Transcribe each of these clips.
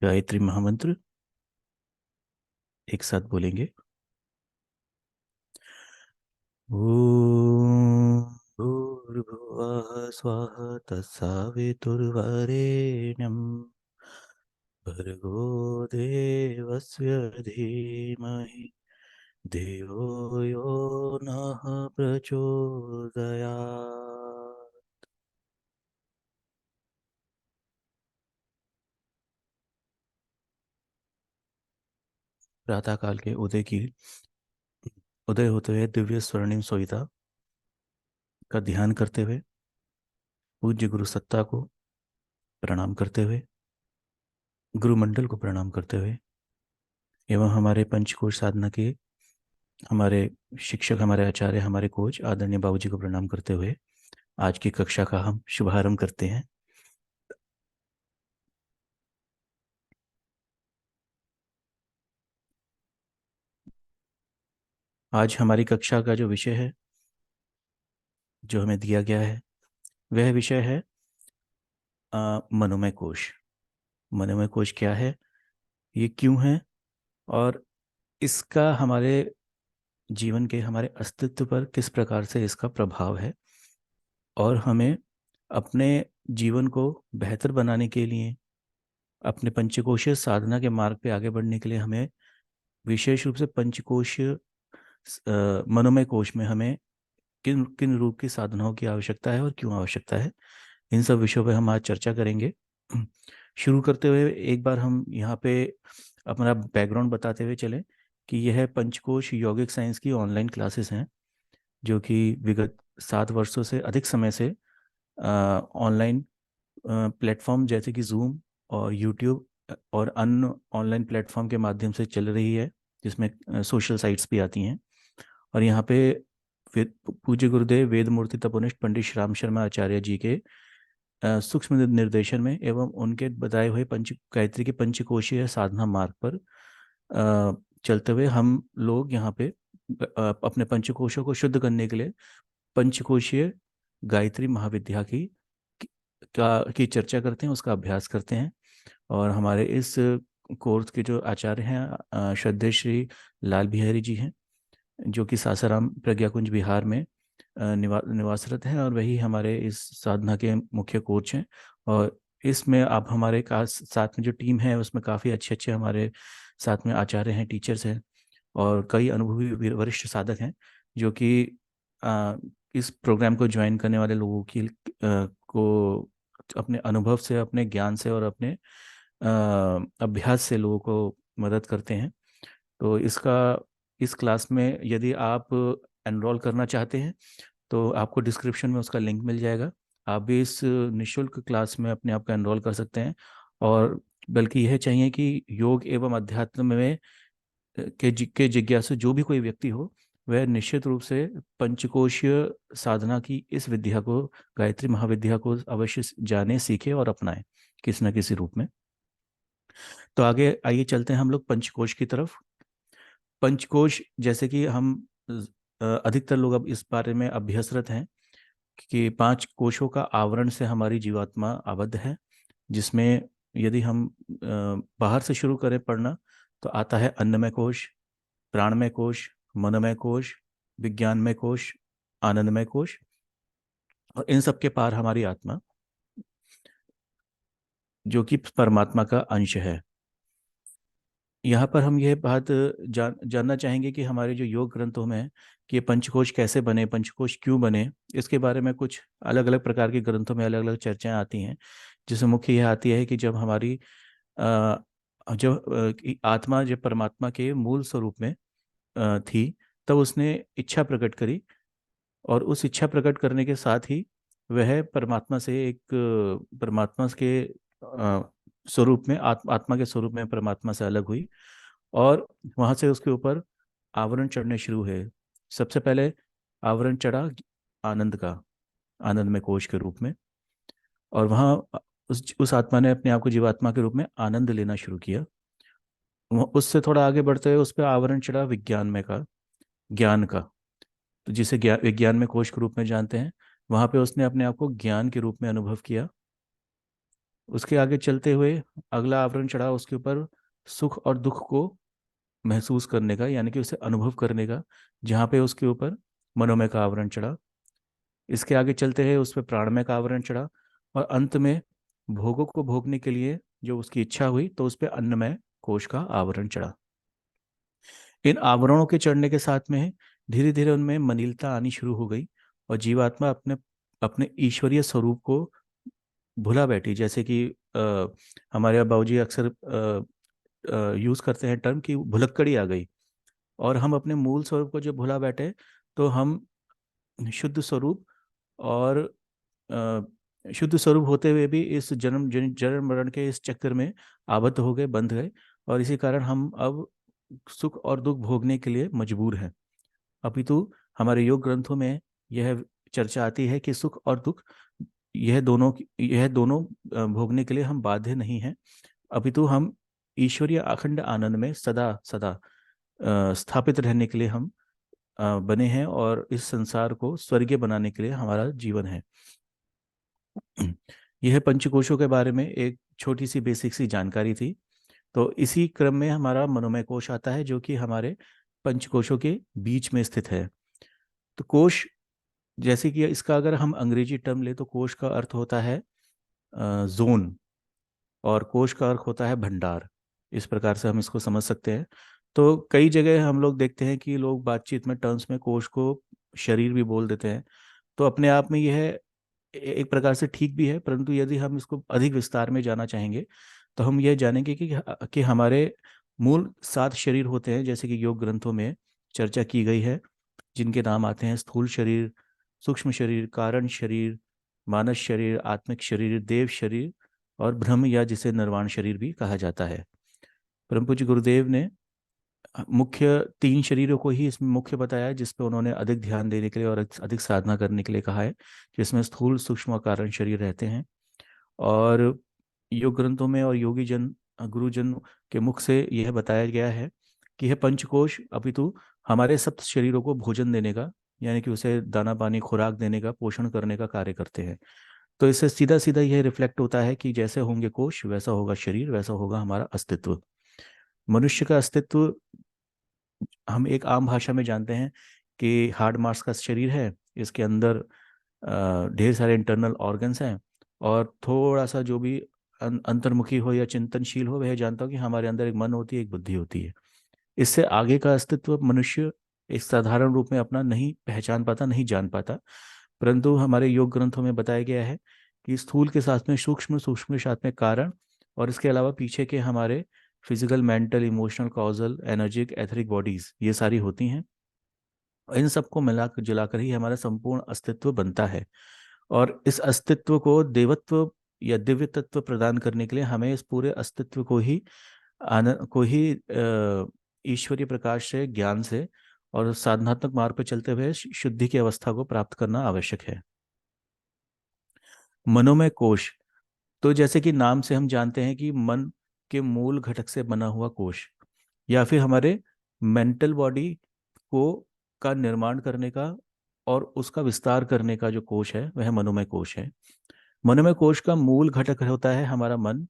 गायत्री महामंत्र एक साथ बोलेंगे। ओम भूर्भुवः स्वः तत्सवितुर्वरेण्यं भर्गो देवस्य धीमहि धियो यो नः प्रचोदयात्। प्रातःकाल के उदय होते हुए दिव्य स्वर्णिम सविता का ध्यान करते हुए, पूज्य गुरु सत्ता को प्रणाम करते हुए, गुरुमंडल को प्रणाम करते हुए एवं हमारे पंचकोश साधना के हमारे शिक्षक, हमारे आचार्य, हमारे कोच आदरणीय बाबूजी को प्रणाम करते हुए आज की कक्षा का हम शुभारंभ करते हैं। आज हमारी कक्षा का जो विषय है, जो हमें दिया गया है, वह विषय है मनोमय कोश। मनोमय कोश क्या है, ये क्यों है, और इसका हमारे जीवन के, हमारे अस्तित्व पर किस प्रकार से इसका प्रभाव है, और हमें अपने जीवन को बेहतर बनाने के लिए, अपने पंचकोशीय साधना के मार्ग पे आगे बढ़ने के लिए हमें विशेष रूप से पंचकोशीय मनोमय कोश में हमें किन किन रूप की साधनाओं की आवश्यकता है और क्यों आवश्यकता है, इन सब विषयों पे हम आज चर्चा करेंगे। शुरू करते हुए एक बार हम यहाँ पे अपना बैकग्राउंड बताते हुए चलें कि यह पंचकोश यौगिक साइंस की ऑनलाइन क्लासेस हैं, जो कि विगत 7 वर्षों से अधिक समय से ऑनलाइन प्लेटफॉर्म जैसे कि जूम और यूट्यूब और अन्य ऑनलाइन प्लेटफॉर्म के माध्यम से चल रही है, जिसमें सोशल साइट्स भी आती हैं। और यहाँ पे पूज्य गुरुदेव वेद मूर्ति तपोनिष्ठ पंडित श्री राम शर्मा आचार्य जी के सूक्ष्म निर्देशन में एवं उनके बताए हुए पंच गायत्री के पंचकोशीय साधना मार्ग पर चलते हुए हम लोग यहाँ पे अपने पंचकोशों को शुद्ध करने के लिए पंचकोशीय गायत्री महाविद्या की चर्चा करते हैं, उसका अभ्यास करते हैं। और हमारे इस कोर्स के जो आचार्य हैं श्रद्धेय श्री लाल बिहारी जी हैं, जो कि सासाराम प्रज्ञा कुंज बिहार में निवासरत हैं, और वही हमारे इस साधना के मुख्य कोच हैं। और इसमें आप हमारे साथ में जो टीम है उसमें काफ़ी अच्छे अच्छे हमारे साथ में आचार्य हैं, टीचर्स हैं, और कई अनुभवी वरिष्ठ साधक हैं, जो कि इस प्रोग्राम को ज्वाइन करने वाले लोगों को अपने अनुभव से, अपने ज्ञान से और अपने अभ्यास से लोगों को मदद करते हैं। तो इस क्लास में यदि आप एनरोल करना चाहते हैं तो आपको डिस्क्रिप्शन में उसका लिंक मिल जाएगा। आप भी इस निशुल्क क्लास में अपने आप को एनरोल कर सकते हैं। और बल्कि यह चाहिए कि योग एवं अध्यात्म में के जिज्ञासु जो भी कोई व्यक्ति हो, वह निश्चित रूप से पंचकोशीय साधना की इस विद्या को, गायत्री महाविद्या को अवश्य जाने, सीखे और अपनाएं किसी न किसी रूप में। तो आगे आइए चलते हैं हम लोग पंचकोश की तरफ। पंचकोश, जैसे कि हम अधिकतर लोग अब इस बारे में अभ्यसरत हैं कि 5 कोशों का आवरण से हमारी जीवात्मा आबद्ध है, जिसमें यदि हम बाहर से शुरू करें पढ़ना तो आता है अन्नमय कोश, प्राणमय कोश, मनोमय कोश, विज्ञानमय कोश, आनंदमय कोश, और इन सब के पार हमारी आत्मा, जो कि परमात्मा का अंश है। यहाँ पर हम यह बात जानना चाहेंगे कि हमारे जो योग ग्रंथों में है कि ये पंचकोश कैसे बने, पंचकोश क्यों बने, इसके बारे में कुछ अलग अलग प्रकार के ग्रंथों में अलग अलग चर्चाएं आती हैं। जिसमें मुख्य यह आती है कि जब हमारी अ, कि आत्मा जब परमात्मा के मूल स्वरूप में थी, तब उसने इच्छा प्रकट करी, और उस इच्छा प्रकट करने के साथ ही वह परमात्मा से एक परमात्मा के स्वरूप में, आत्मा के स्वरूप में परमात्मा से अलग हुई, और वहां से उसके ऊपर आवरण चढ़ने शुरू हुए। सबसे पहले आवरण चढ़ा आनंद का, आनंद में कोश के रूप में, और वहाँ उस आत्मा ने अपने आप को जीवात्मा के रूप में आनंद लेना शुरू किया। उससे थोड़ा आगे बढ़ते हुए उस पर आवरण चढ़ा विज्ञान में का, ज्ञान का, तो जिसे विज्ञान में कोश के रूप में जानते हैं। वहां पे उसने अपने आप को ज्ञान के रूप में अनुभव किया। उसके आगे चलते हुए अगला आवरण चढ़ा उसके ऊपर सुख और दुख को महसूस करने का, यानी कि उसे अनुभव करने का, जहाँ पे उसके ऊपर मनोमय का आवरण चढ़ा। इसके आगे चलते हैं उस पर प्राणमय का आवरण चढ़ा, और अंत में भोगों को भोगने के लिए जो उसकी इच्छा हुई तो उस पर अन्नमय कोश का आवरण चढ़ा। इन आवरणों के चढ़ने के साथ में धीरे धीरे उनमें मलिनता आनी शुरू हो गई, और जीवात्मा अपने अपने ईश्वरीय स्वरूप को भुला बैठी। जैसे कि हमारे बाबूजी अक्सर यूज करते हैं टर्म कि भुलक्कड़ी आ गई, और हम अपने मूल स्वरूप को जब भुला बैठे तो हम शुद्ध स्वरूप और शुद्ध स्वरूप होते हुए भी इस जन्म मरण के इस चक्कर में आबद्ध हो गए, बंध गए, और इसी कारण हम अब सुख और दुख भोगने के लिए मजबूर हैं। अपितु हमारे योग ग्रंथों में यह चर्चा आती है कि सुख और दुख यह दोनों भोगने के लिए हम बाध्य नहीं हैं, अपितु हम ईश्वरीय अखंड आनंद में सदा सदा स्थापित रहने के लिए हम बने हैं, और इस संसार को स्वर्गीय बनाने के लिए हमारा जीवन है। यह पंचकोशों के बारे में एक छोटी सी बेसिक सी जानकारी थी। तो इसी क्रम में हमारा मनोमय कोश आता है, जो कि हमारे पंचकोशों के बीच में स्थित है। तो कोश, जैसे कि इसका अगर हम अंग्रेजी टर्म ले तो कोश का अर्थ होता है जोन, और कोश का अर्थ होता है भंडार। इस प्रकार से हम इसको समझ सकते हैं। तो कई जगह हम लोग देखते हैं कि लोग बातचीत में टर्म्स में कोश को शरीर भी बोल देते हैं। तो अपने आप में यह एक प्रकार से ठीक भी है, परंतु यदि हम इसको अधिक विस्तार में जाना चाहेंगे तो हम यह जानेंगे कि हमारे मूल 7 शरीर होते हैं, जैसे कि योग ग्रंथों में चर्चा की गई है, जिनके नाम आते हैं स्थूल शरीर, सूक्ष्म शरीर, कारण शरीर, मानस शरीर, आत्मिक शरीर, देव शरीर, और ब्रह्म या जिसे निर्वाण शरीर भी कहा जाता है। परम पूज्य गुरुदेव ने मुख्य 3 शरीरों को ही इसमें मुख्य बताया है, जिस पे उन्होंने अधिक ध्यान देने के लिए और अधिक साधना करने के लिए कहा है, जिसमें स्थूल, सूक्ष्म और कारण शरीर रहते हैं। और योग ग्रंथों में और योगी जन, गुरुजन के मुख से यह बताया गया है कि यह पंचकोश अपितु हमारे सप्त शरीरों को भोजन देने का, यानी कि उसे दाना पानी खुराक देने का, पोषण करने का कार्य करते हैं। तो इससे सीधा सीधा यह रिफ्लेक्ट होता है कि जैसे होंगे कोश वैसा होगा शरीर, वैसा होगा हमारा अस्तित्व। मनुष्य का अस्तित्व हम एक आम भाषा में जानते हैं कि हार्ड मास का शरीर है, इसके अंदर ढेर सारे इंटरनल ऑर्गन्स हैं, और थोड़ा सा जो भी अंतर्मुखी हो या चिंतनशील हो वह जानता हो कि हमारे अंदर एक मन होती है, एक बुद्धि होती है। इससे आगे का अस्तित्व मनुष्य एक साधारण रूप में अपना नहीं पहचान पाता, नहीं जान पाता। परंतु हमारे योग ग्रंथों में बताया गया है कि स्थूल के साथ में सूक्ष्म, सूक्ष्म के साथ में कारण, और इसके अलावा पीछे के हमारे physical, mental, emotional, causal, energic, etheric bodies ये सारी होती हैं। और इन सबको मिला जुलाकर ही हमारा संपूर्ण अस्तित्व बनता है। और इस अस्तित्व को देवत्व या दिव्य तत्व प्रदान करने के लिए हमें इस पूरे अस्तित्व को ही आनंद को ही ईश्वरीय प्रकाश से, ज्ञान से और साधनात्मक मार्ग पर चलते हुए शुद्धि की अवस्था को प्राप्त करना आवश्यक है। मनोमय कोश, तो जैसे कि नाम से हम जानते हैं कि मन के मूल घटक से बना हुआ कोश, या फिर हमारे मेंटल बॉडी को का निर्माण करने का और उसका विस्तार करने का जो कोश है वह मनोमय कोश है। मनोमय कोश का मूल घटक होता है हमारा मन।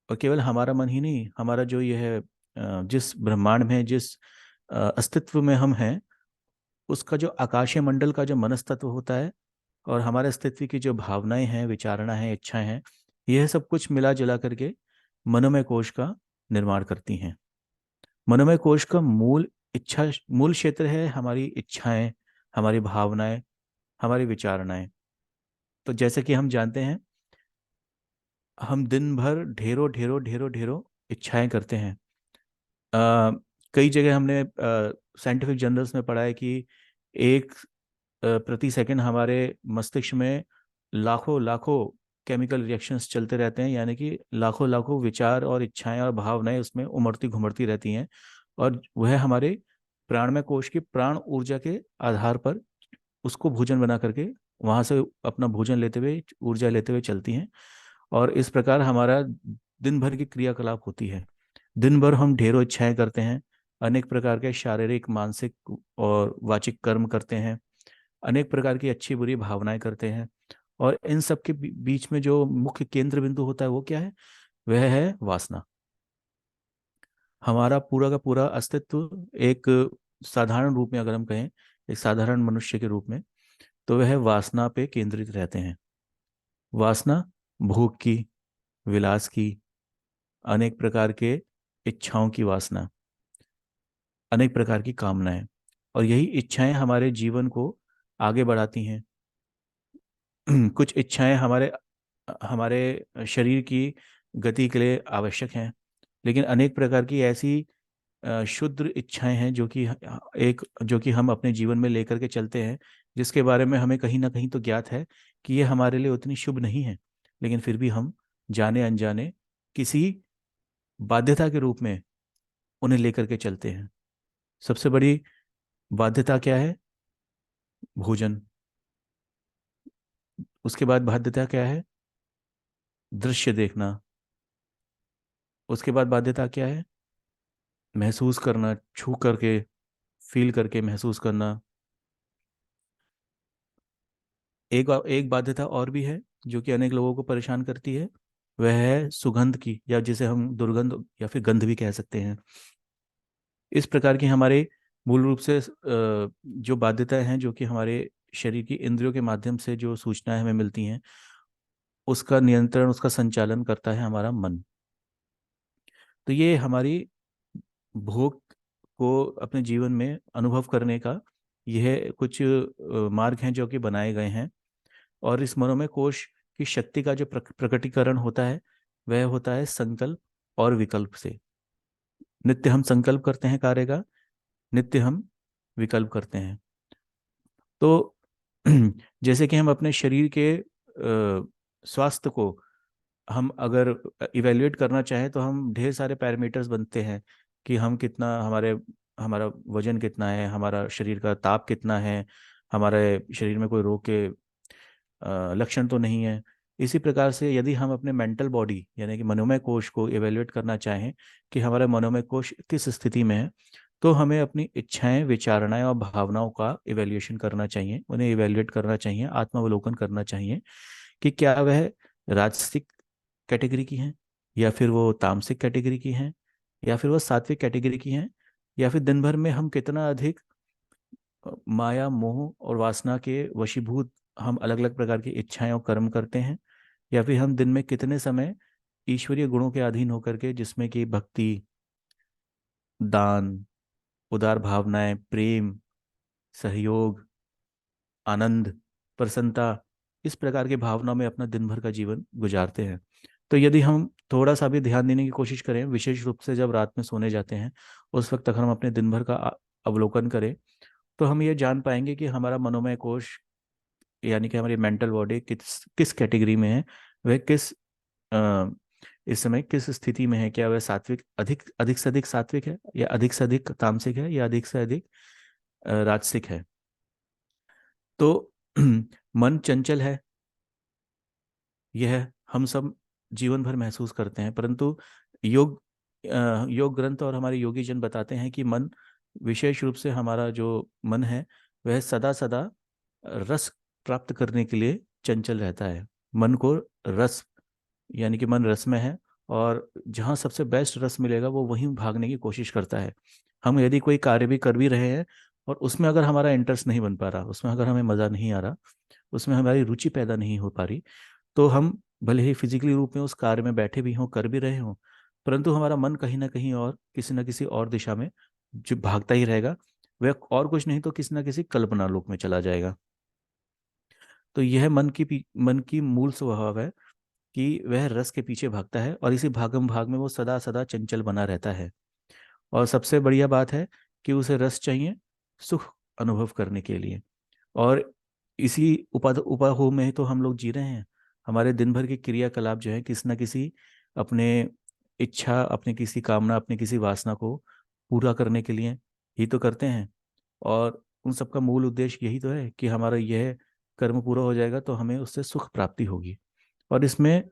और केवल हमारा मन ही नहीं, हमारा जो यह जिस ब्रह्मांड में, जिस अस्तित्व में हम हैं, उसका जो आकाशीय मंडल का जो मनस्तत्व होता है, और हमारे अस्तित्व की जो भावनाएं हैं, विचारणा हैं, इच्छाएं हैं, यह सब कुछ मिला जुला करके मनोमय कोश का निर्माण करती हैं। मनोमय कोश का मूल क्षेत्र है हमारी इच्छाएं, हमारी भावनाएं, हमारी विचारणाएं। तो जैसे कि हम जानते हैं, हम दिन भर ढेरों ढेरों ढेरों ढेरों इच्छाएं करते हैं। अ, कई जगह हमने साइंटिफिक जर्नल्स में पढ़ा है कि एक प्रति सेकंड हमारे मस्तिष्क में लाखों लाखों केमिकल रिएक्शंस चलते रहते हैं, यानी कि लाखों लाखों विचार और इच्छाएं और भावनाएं उसमें उमड़ती घुमड़ती रहती हैं। और वह हमारे प्राणमय कोश की प्राण ऊर्जा के आधार पर उसको भोजन बना करके वहां से अपना भोजन लेते हुए, ऊर्जा लेते हुए चलती हैं। और इस प्रकार हमारा दिन भर की क्रियाकलाप होती है। दिन भर हम ढेरों इच्छाएं करते हैं, अनेक प्रकार के शारीरिक, मानसिक और वाचिक कर्म करते हैं, अनेक प्रकार की अच्छी बुरी भावनाएं करते हैं, और इन सब के बीच में जो मुख्य केंद्र बिंदु होता है वो क्या है? वह है वासना। हमारा पूरा का पूरा अस्तित्व एक साधारण रूप में, अगर हम कहें एक साधारण मनुष्य के रूप में, तो वह वासना पे केंद्रित रहते हैं। वासना भोग की, विलास की, अनेक प्रकार के इच्छाओं की वासना, अनेक प्रकार की कामनाएं। और यही इच्छाएं हमारे जीवन को आगे बढ़ाती हैं। कुछ इच्छाएं हमारे हमारे शरीर की गति के लिए आवश्यक हैं, लेकिन अनेक प्रकार की ऐसी शुद्र इच्छाएं हैं जो कि हम अपने जीवन में लेकर के चलते हैं, जिसके बारे में हमें कहीं ना कहीं तो ज्ञात है कि ये हमारे लिए उतनी शुभ नहीं है, लेकिन फिर भी हम जाने अनजाने किसी बाध्यता के रूप में उन्हें लेकर के चलते हैं। सबसे बड़ी बाध्यता क्या है? भोजन। उसके बाद बाध्यता क्या है? दृश्य देखना। उसके बाद बाध्यता क्या है? महसूस करना, छू करके, फील करके महसूस करना। एक बाध्यता और भी है जो कि अनेक लोगों को परेशान करती है, वह है सुगंध की, या जिसे हम दुर्गंध या फिर गंध भी कह सकते हैं। इस प्रकार की हमारे मूल रूप से जो बाध्यताएं हैं, जो कि हमारे शरीर की इंद्रियों के माध्यम से जो सूचनाएं हमें मिलती हैं, उसका नियंत्रण, उसका संचालन करता है हमारा मन। तो ये हमारी भोग को अपने जीवन में अनुभव करने का यह कुछ मार्ग हैं जो कि बनाए गए हैं। और इस मनोमय कोश की शक्ति का जो प्रकटीकरण होता है, वह होता है संकल्प और विकल्प से। नित्य हम संकल्प करते हैं कार्य का, नित्य हम विकल्प करते हैं। तो जैसे कि हम अपने शरीर के स्वास्थ्य को हम अगर इवेल्युएट करना चाहें, तो हम ढेर सारे पैरामीटर्स बनते हैं कि हम कितना, हमारा वजन कितना है, हमारा शरीर का ताप कितना है, हमारे शरीर में कोई रोग के लक्षण तो नहीं है। इसी प्रकार से यदि हम अपने मेंटल बॉडी यानी कि मनोमय कोश को इवेल्युएट करना चाहें कि हमारा मनोमय कोश किस स्थिति में है, तो हमें अपनी इच्छाएं, विचारणाएं और भावनाओं का इवेल्युएशन करना चाहिए, उन्हें इवेल्युएट करना चाहिए, आत्मावलोकन करना चाहिए कि क्या वह राजसिक कैटेगरी की हैं, या फिर वो तामसिक कैटेगरी की हैं, या फिर वो सात्विक कैटेगरी की हैं, या फिर दिन भर में हम कितना अधिक माया, मोह और वासना के वशीभूत हम अलग अलग प्रकार की इच्छाएं और कर्म करते हैं, या फिर हम दिन में कितने समय ईश्वरीय गुणों के अधीन होकर के, जिसमें कि भक्ति, दान, उदार भावनाएं, प्रेम, सहयोग, आनंद, प्रसन्नता, इस प्रकार की भावनाओं में अपना दिन भर का जीवन गुजारते हैं। तो यदि हम थोड़ा सा भी ध्यान देने की कोशिश करें, विशेष रूप से जब रात में सोने जाते हैं, उस वक्त तक हम अपने दिन भर का अवलोकन करें, तो हम ये जान पाएंगे कि हमारा मनोमय कोश यानी कि हमारी मेंटल बॉडी किस किस कैटेगरी में है, वह अ, इस समय किस स्थिति में है। क्या वह सात्विक, अधिक अधिक से अधिक सात्विक है, या अधिक से अधिक तामसिक है, या अधिक से अधिक राजसिक है। तो मन चंचल है, यह हम सब जीवन भर महसूस करते हैं, परंतु योग योग ग्रंथ और हमारे योगी जन बताते हैं कि मन, विशेष रूप से हमारा जो मन है, वह सदा सदा रस प्राप्त करने के लिए चंचल रहता है। मन को रस, यानी कि मन रस में है, और जहाँ सबसे बेस्ट रस मिलेगा वो वहीं भागने की कोशिश करता है। हम यदि कोई कार्य भी कर भी रहे हैं और उसमें अगर हमारा इंटरेस्ट नहीं बन पा रहा, उसमें अगर हमें मज़ा नहीं आ रहा, उसमें हमारी रुचि पैदा नहीं हो पा रही, तो हम भले ही फिजिकली रूप में उस कार्य में बैठे भी हों, कर भी रहे हों, परंतु हमारा मन कहीं ना कहीं और किसी न किसी और दिशा में जो भागता ही रहेगा। वह और कुछ नहीं तो किसी न किसी कल्पना लोक में चला जाएगा। तो यह मन की मूल स्वभाव है कि वह रस के पीछे भागता है, और इसी भागम भाग में वो सदा सदा चंचल बना रहता है। और सबसे बढ़िया बात है कि उसे रस चाहिए सुख अनुभव करने के लिए। और इसी उपाहु में तो हम लोग जी रहे हैं। हमारे दिन भर के क्रियाकलाप जो है किसी न किसी अपने इच्छा, अपने किसी कामना, अपने किसी वासना को पूरा करने के लिए ही तो करते हैं। और उन सबका मूल उद्देश्य यही तो है कि हमारा यह कर्म पूरा हो जाएगा तो हमें उससे सुख प्राप्ति होगी। और इसमें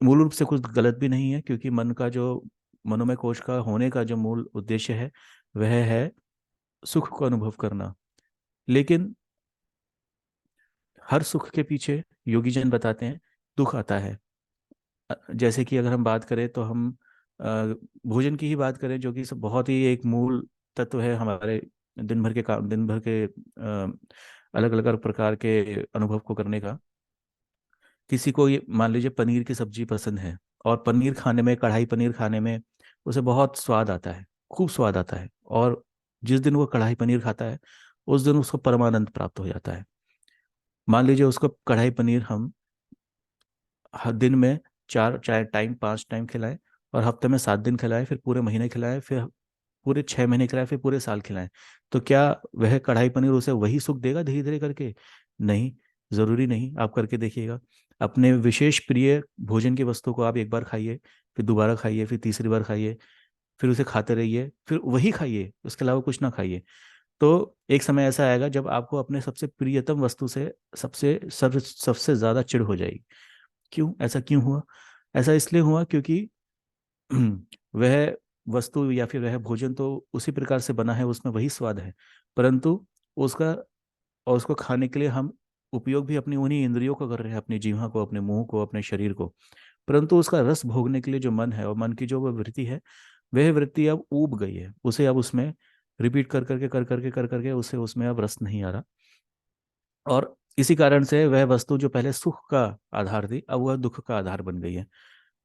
मूल रूप से कुछ गलत भी नहीं है, क्योंकि मन का जो, मनोमय कोश का होने का जो मूल उद्देश्य है, वह है सुख को अनुभव करना। लेकिन हर सुख के पीछे योगी जन बताते हैं दुख आता है। जैसे कि अगर हम बात करें तो हम भोजन की ही बात करें, जो कि सब बहुत ही एक मूल तत्व है हमारे दिन भर के काम, दिन भर के अलग अलग प्रकार के अनुभव को करने का। किसी को ये मान लीजिए पनीर की सब्जी पसंद है, और पनीर खाने में, कढ़ाई पनीर खाने में उसे बहुत स्वाद आता है, खूब स्वाद आता है। और जिस दिन वो कढ़ाई पनीर खाता है उस दिन उसको परमानंद प्राप्त हो जाता है। मान लीजिए उसको कढ़ाई पनीर हम हर दिन में चार चाहे टाइम, 5 टाइम खिलाएं, और हफ्ते में 7 दिन खिलाएं, फिर पूरे महीने खिलाएं, फिर पूरे 6 महीने खिलाएं, फिर पूरे साल खिलाएं। तो क्या वह कढ़ाई पनीर उसे वही सुख देगा धीरे धीरे करके? नहीं, जरूरी नहीं। आप करके देखिएगा। अपने विशेष प्रिय भोजन की वस्तु को आप एक बार खाइए, फिर दोबारा खाइए, फिर तीसरी बार खाइए, फिर उसे खाते रहिए, फिर वही खाइए, उसके अलावा कुछ ना खाइए। तो एक समय ऐसा आएगा जब आपको अपने सबसे प्रियतम वस्तु से सबसे ज्यादा चिढ़ हो जाएगी। क्यों? ऐसा क्यों हुआ? ऐसा इसलिए हुआ क्योंकि वह वस्तु या फिर वह भोजन तो उसी प्रकार से बना है, उसमें वही स्वाद है, परंतु उसका, और उसको खाने के लिए हम उपयोग भी अपनी उन्हीं इंद्रियों को कर रहे हैं, अपनी जीवा को, अपने मुंह को, अपने शरीर को। परंतु उसका रस भोगने के लिए जो मन है, और मन की जो वह वृत्ति है, वह वृत्ति अब ऊब गई है। उसे अब उसमें रिपीट कर करके उसे उसमें अब रस नहीं आ रहा। और इसी कारण से वह वस्तु जो पहले सुख का आधार थी, अब वह दुख का आधार बन गई है।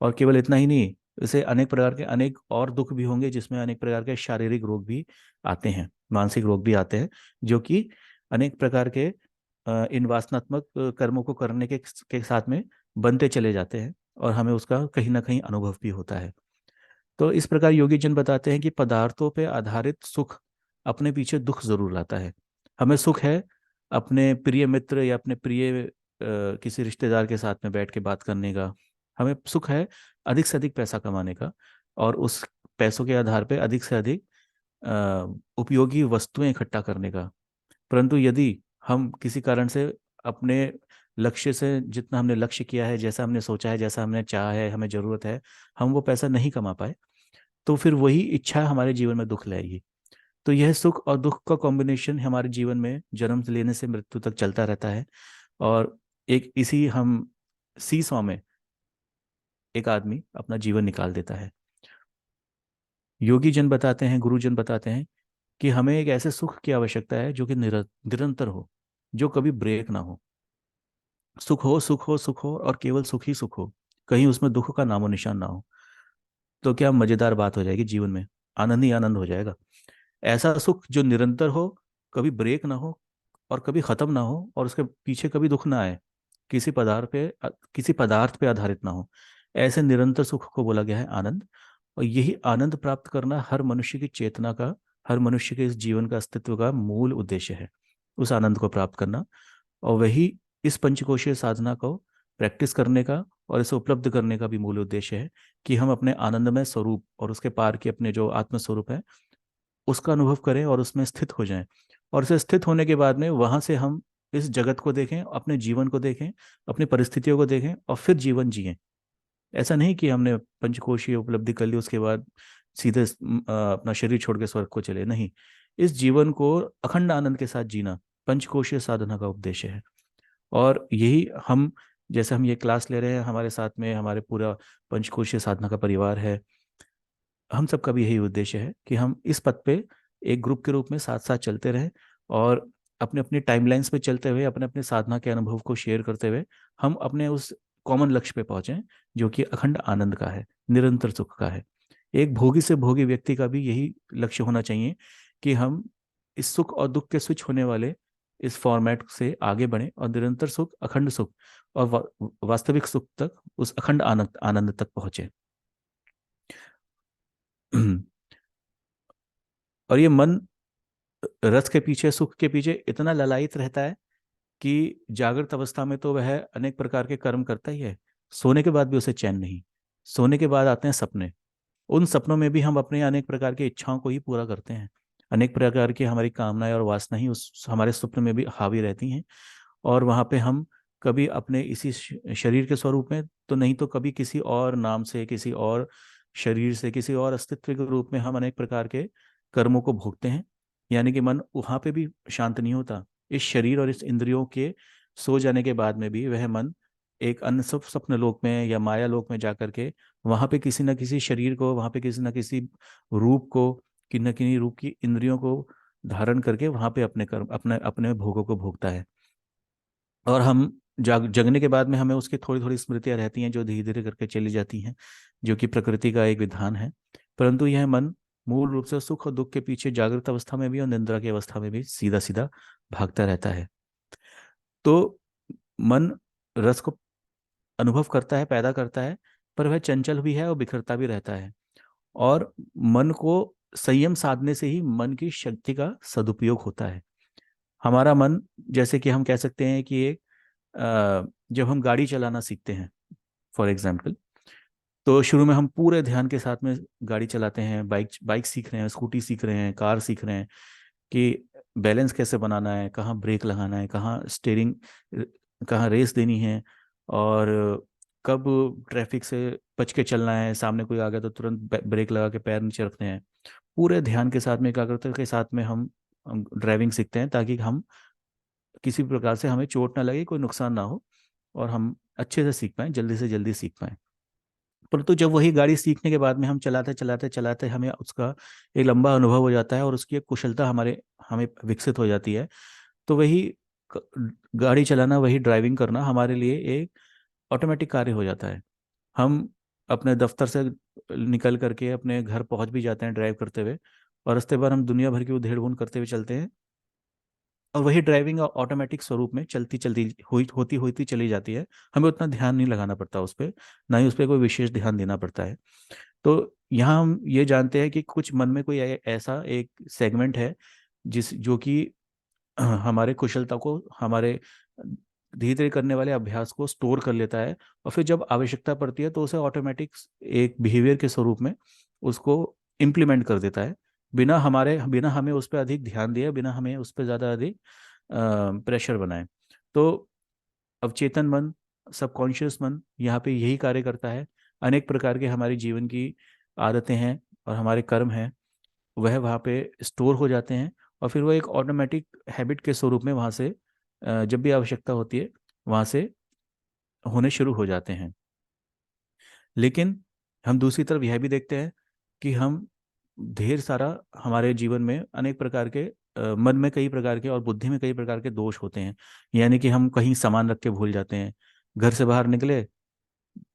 और केवल इतना ही नहीं, इसे अनेक प्रकार के अनेक और दुख भी होंगे, जिसमें अनेक प्रकार के शारीरिक रोग भी आते हैं, मानसिक रोग भी आते हैं, जो कि अनेक प्रकार के इन वासनात्मक कर्मों को करने के साथ में बनते चले जाते हैं, और हमें उसका कहीं ना कहीं अनुभव भी होता है। तो इस प्रकार योगी जन बताते हैं कि पदार्थों पे आधारित सुख अपने पीछे दुख जरूर लाता है। हमें सुख है अपने प्रिय मित्र या अपने प्रिय किसी रिश्तेदार के साथ में बैठ के बात करने का। हमें सुख है अधिक से अधिक पैसा कमाने का, और उस पैसों के आधार पे अधिक से अधिक उपयोगी वस्तुएं इकट्ठा करने का। परंतु यदि हम किसी कारण से अपने लक्ष्य से, जितना हमने लक्ष्य किया है, जैसा हमने सोचा है, जैसा हमने चाहा है, हमें जरूरत है, हम वो पैसा नहीं कमा पाए, तो फिर वही इच्छा हमारे जीवन में दुख लाएगी। तो यह सुख और दुख का कॉम्बिनेशन हमारे जीवन में जन्म से लेने से मृत्यु तक चलता रहता है। और एक इसी हम सी सॉ में एक आदमी अपना जीवन निकाल देता है। योगी जन बताते हैं, गुरु जन बताते हैं कि हमें एक ऐसे सुख की आवश्यकता है जो कि निरंतर हो, जो कभी ब्रेक ना हो। सुख हो, सुख हो, सुख हो, और केवल सुख ही सुख हो, कहीं उसमें दुख का नामो निशान ना हो। तो क्या मजेदार बात हो जाएगी जीवन में, आनंद ही आनंद हो जाएगा। ऐसा सुख जो निरंतर हो, कभी ब्रेक ना हो, और कभी खत्म ना हो, और उसके पीछे कभी दुख ना आए, किसी पदार्थ पे आधारित ना हो। ऐसे निरंतर सुख को बोला गया है आनंद। और यही आनंद प्राप्त करना हर मनुष्य की चेतना का, हर मनुष्य के इस जीवन का अस्तित्व का मूल उद्देश्य है, उस आनंद को प्राप्त करना। और वही इस पंचकोशीय साधना को प्रैक्टिस करने का और इसे उपलब्ध करने का भी मूल उद्देश्य है, कि हम अपने आनंदमय स्वरूप और उसके पार के अपने जो आत्म स्वरूप है उसका अनुभव करें और उसमें स्थित हो जाएं। और उसे स्थित होने के बाद में वहां से हम इस जगत को देखें, अपने जीवन को देखें, अपनी परिस्थितियों को देखें, और फिर जीवन जिएं। ऐसा नहीं कि हमने पंचकोशीय उपलब्धि कर ली उसके बाद सीधे अपना शरीर छोड़ के स्वर्ग को चले, नहीं। इस जीवन को अखंड आनंद के साथ जीना पंचकोशीय साधना का उद्देश्य है। और यही हम, जैसे हम ये क्लास ले रहे हैं, हमारे साथ में हमारे पूरा पंचकोशीय साधना का परिवार है। हम सबका भी यही उद्देश्य है कि हम इस पथ पे एक ग्रुप के रूप में साथ साथ चलते रहें, और अपने अपनी टाइमलाइंस पे चलते हुए, अपने अपने साधना के अनुभव को शेयर करते हुए हम अपने उस कॉमन लक्ष्य पे पहुंचे, जो कि अखंड आनंद का है, निरंतर सुख का है। एक भोगी से भोगी व्यक्ति का भी यही लक्ष्य होना चाहिए, कि हम इस सुख और दुख के स्विच होने वाले इस फॉर्मेट से आगे बढ़ें, और निरंतर सुख, अखंड सुख, और वास्तविक सुख तक, उस अखंड आनंद आनंद तक पहुंचे। और ये मन रस के पीछे, सुख के पीछे इतना ललायित रहता है कि जागृत अवस्था में तो वह अनेक प्रकार के कर्म करता ही है, सोने के बाद भी उसे चैन नहीं। सोने के बाद आते हैं सपने। उन सपनों में भी हम अपने अनेक प्रकार की इच्छाओं को ही पूरा करते हैं। अनेक प्रकार की हमारी कामनाएं और वासना ही उस हमारे स्वप्न में भी हावी रहती हैं। और वहां पे हम कभी अपने इसी शरीर के स्वरूप में तो नहीं, तो कभी किसी और नाम से, किसी और शरीर से, किसी और अस्तित्व के रूप में हम अनेक प्रकार के कर्मों को भोगते हैं। यानी कि मन वहां पे भी शांत नहीं होता। इस शरीर और इस इंद्रियों के सो जाने के बाद में भी वह मन एक अन्य सब स्वप्न लोक में या माया लोक में जा करके वहां पे किसी न किसी शरीर को, वहां पे किसी न किसी रूप को, कि न किन्हीं रूप की इंद्रियों को धारण करके वहां पे अपने कर्म, अपने अपने भोगों को भोगता है। और हम जगने के बाद में हमें उसकी थोड़ी थोड़ी स्मृतियां रहती हैं जो धीरे धीरे करके चली जाती हैं, जो कि प्रकृति का एक विधान है। परंतु यह मन मूल रूप से सुख और दुख के पीछे जागृत अवस्था में भी और निद्रा की अवस्था में भी सीधा सीधा भागता रहता है। तो मन रस को अनुभव करता है, पैदा करता है, पर वह चंचल भी है और बिखरता भी रहता है। और मन को संयम साधने से ही मन की शक्ति का सदुपयोग होता है। हमारा मन, जैसे कि हम कह सकते हैं कि एक जब हम गाड़ी चलाना सीखते हैं फॉर एग्जाम्पल, तो शुरू में हम पूरे ध्यान के साथ में गाड़ी चलाते हैं, बाइक बाइक सीख रहे हैं, स्कूटी सीख रहे हैं, कार सीख रहे हैं कि बैलेंस कैसे बनाना है, कहाँ ब्रेक लगाना है, कहाँ स्टेयरिंग, कहाँ रेस देनी है, और कब ट्रैफिक से बच के चलना है, सामने कोई आ गया तो तुरंत ब्रेक लगा के पैर नीचे रखने हैं। पूरे ध्यान के साथ में, एकाग्रता के साथ में हम ड्राइविंग सीखते हैं, ताकि हम किसी भी प्रकार से हमें चोट ना लगे, कोई नुकसान ना हो, और हम अच्छे से सीख पाएं, जल्दी से जल्दी सीख पाएं। परंतु जब वही गाड़ी सीखने के बाद में हम चलाते चलाते चलाते हमें उसका एक लंबा अनुभव हो जाता है और उसकी एक कुशलता हमारे हमें विकसित हो जाती है, तो वही गाड़ी चलाना, वही ड्राइविंग करना हमारे लिए एक ऑटोमेटिक कार्य हो जाता है। हम अपने दफ्तर से निकल करके अपने घर पहुंच भी जाते हैं ड्राइव करते हुए, और रास्ते भर हम दुनिया भर की उधेड़ बुन करते हुए चलते हैं, और वही ड्राइविंग ऑटोमेटिक स्वरूप में चलती चलती हुई होती होती चली जाती है। हमें उतना ध्यान नहीं लगाना पड़ता उस पर, ना ही उस पर कोई विशेष ध्यान देना पड़ता है। तो यहाँ हम ये जानते हैं कि कुछ मन में कोई ऐसा एक सेगमेंट है जिस जो कि हमारे कुशलता को, हमारे धीरे धीरे करने वाले अभ्यास को स्टोर कर लेता है, और फिर जब आवश्यकता पड़ती है तो उसे ऑटोमेटिक एक बिहेवियर के स्वरूप में उसको इम्प्लीमेंट कर देता है, बिना हमें उस पर अधिक ध्यान दिए, बिना हमें उस पर ज़्यादा अधिक प्रेशर बनाए। तो अवचेतन मन, सबकॉन्शियस मन यहाँ पे यही कार्य करता है। अनेक प्रकार के हमारी जीवन की आदतें हैं और हमारे कर्म हैं, वह वहाँ पे स्टोर हो जाते हैं, और फिर वो एक ऑटोमेटिक हैबिट के स्वरूप में वहाँ से जब भी आवश्यकता होती है वहाँ से होने शुरू हो जाते हैं। लेकिन हम दूसरी तरफ यह भी देखते हैं कि हम ढेर सारा हमारे जीवन में अनेक प्रकार के मन में कई प्रकार के और बुद्धि में कई प्रकार के दोष होते हैं। यानी कि हम कहीं सामान रख के भूल जाते हैं, घर से बाहर निकले,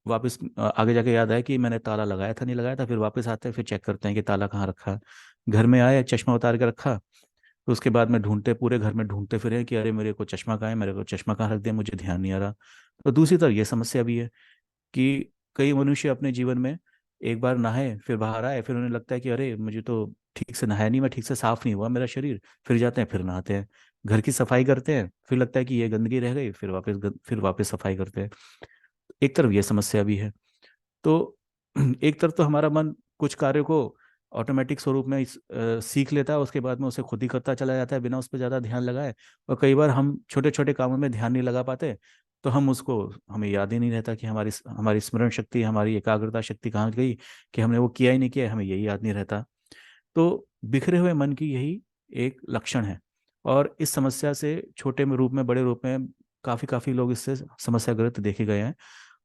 वापस आगे जाके याद आया कि मैंने ताला लगाया था नहीं लगाया था, फिर वापस आते हैं, फिर चेक करते हैं कि ताला कहाँ रखा है। घर में आए, चश्मा उतार के रखा, तो उसके बाद में ढूंढते, पूरे घर में ढूंढते फिरे कि अरे मेरे को चश्मा कहाँ है, मेरे को चश्मा कहाँ रख दिया, मुझे ध्यान नहीं आ रहा। तो दूसरी तरफ ये समस्या भी है कि कई मनुष्य अपने जीवन में एक बार नहाए, फिर बाहर आए, फिर उन्हें लगता है कि अरे मुझे तो ठीक से नहाया नहीं, मैं ठीक से साफ नहीं हुआ मेरा शरीर, फिर जाते हैं, फिर नहाते हैं, घर की सफाई करते हैं, फिर लगता है कि ये गंदगी रह गई, फिर वापस सफाई करते हैं। एक तरफ ये समस्या भी है। तो एक तरफ तो हमारा मन कुछ कार्यों को ऑटोमेटिक स्वरूप में सीख लेता है, उसके बाद में उसे खुद ही करता चला जाता है बिना उस पर ज़्यादा ध्यान लगाए। और कई बार हम छोटे छोटे कामों में ध्यान नहीं लगा पाते, तो हमें याद ही नहीं रहता कि हमारी हमारी स्मरण शक्ति, हमारी एकाग्रता शक्ति कहाँ गई, कि हमने वो किया ही नहीं किया, हमें यही याद नहीं रहता। तो बिखरे हुए मन की यही एक लक्षण है। और इस समस्या से छोटे में रूप में, बड़े रूप में काफ़ी काफ़ी लोग इससे समस्याग्रस्त देखे गए हैं।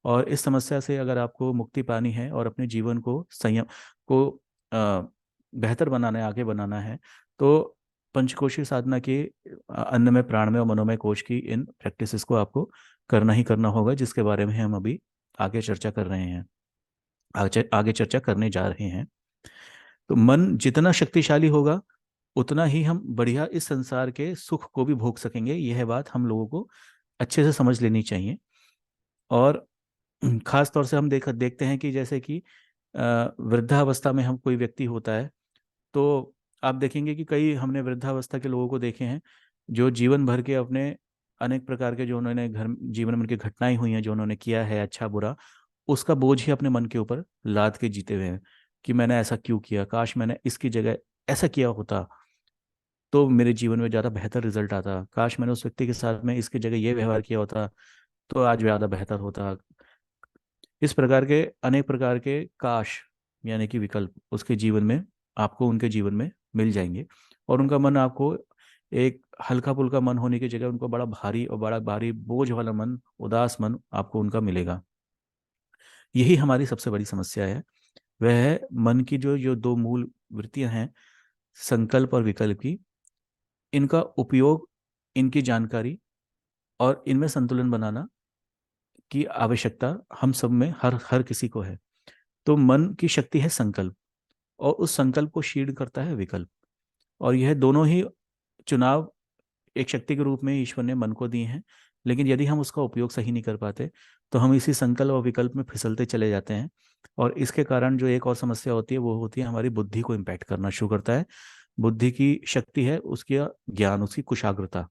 और इस समस्या से अगर आपको मुक्ति पानी है और अपने जीवन को संयम को बेहतर बनाना है, आगे बनाना है, तो पंचकोशीय साधना के अन्न में, प्राण में और मनोमय कोश की इन प्रैक्टिसेस को आपको करना ही करना होगा, जिसके बारे में हम अभी आगे चर्चा कर रहे हैं, आगे चर्चा करने जा रहे हैं। तो मन जितना शक्तिशाली होगा, उतना ही हम बढ़िया इस संसार के सुख को भी भोग सकेंगे। यह बात हम लोगों को अच्छे से समझ लेनी चाहिए। और खास तौर से हम देखते हैं कि जैसे कि वृद्धावस्था में हम कोई व्यक्ति होता है, तो आप देखेंगे कि कई हमने वृद्धावस्था के लोगों को देखे हैं जो जीवन भर के अपने अनेक प्रकार के, जो उन्होंने घर जीवन में उनकी घटनाएं हुई हैं, जो उन्होंने किया है अच्छा बुरा, उसका बोझ ही अपने मन के ऊपर लाद के जीते हुए हैं कि मैंने ऐसा क्यों किया, काश मैंने इसकी जगह ऐसा किया होता तो मेरे जीवन में ज़्यादा बेहतर रिजल्ट आता, काश मैंने उस व्यक्ति के साथ में इसकी जगह ये व्यवहार किया होता तो आज ज़्यादा बेहतर होता। इस प्रकार के अनेक प्रकार के काश, यानी कि विकल्प, उसके जीवन में, आपको उनके जीवन में मिल जाएंगे, और उनका मन आपको एक हल्का फुल्का मन होने की जगह उनको बड़ा भारी और बड़ा भारी बोझ वाला मन, उदास मन आपको उनका मिलेगा। यही हमारी सबसे बड़ी समस्या है। वह है मन की जो जो दो मूल वृत्तियां हैं, संकल्प और विकल्प की, इनका उपयोग, इनकी जानकारी और इनमें संतुलन बनाना की आवश्यकता हम सब में, हर हर किसी को है। तो मन की शक्ति है संकल्प, और उस संकल्प को क्षीण करता है विकल्प। और यह दोनों ही चुनाव एक शक्ति के रूप में ईश्वर ने मन को दिए हैं। लेकिन यदि हम उसका उपयोग सही नहीं कर पाते तो हम इसी संकल्प और विकल्प में फिसलते चले जाते हैं। और इसके कारण जो एक और समस्या होती है वो होती है हमारी बुद्धि को इम्पैक्ट करना शुरू करता है। बुद्धि की शक्ति है उसकी ज्ञान, उसकी कुशाग्रता।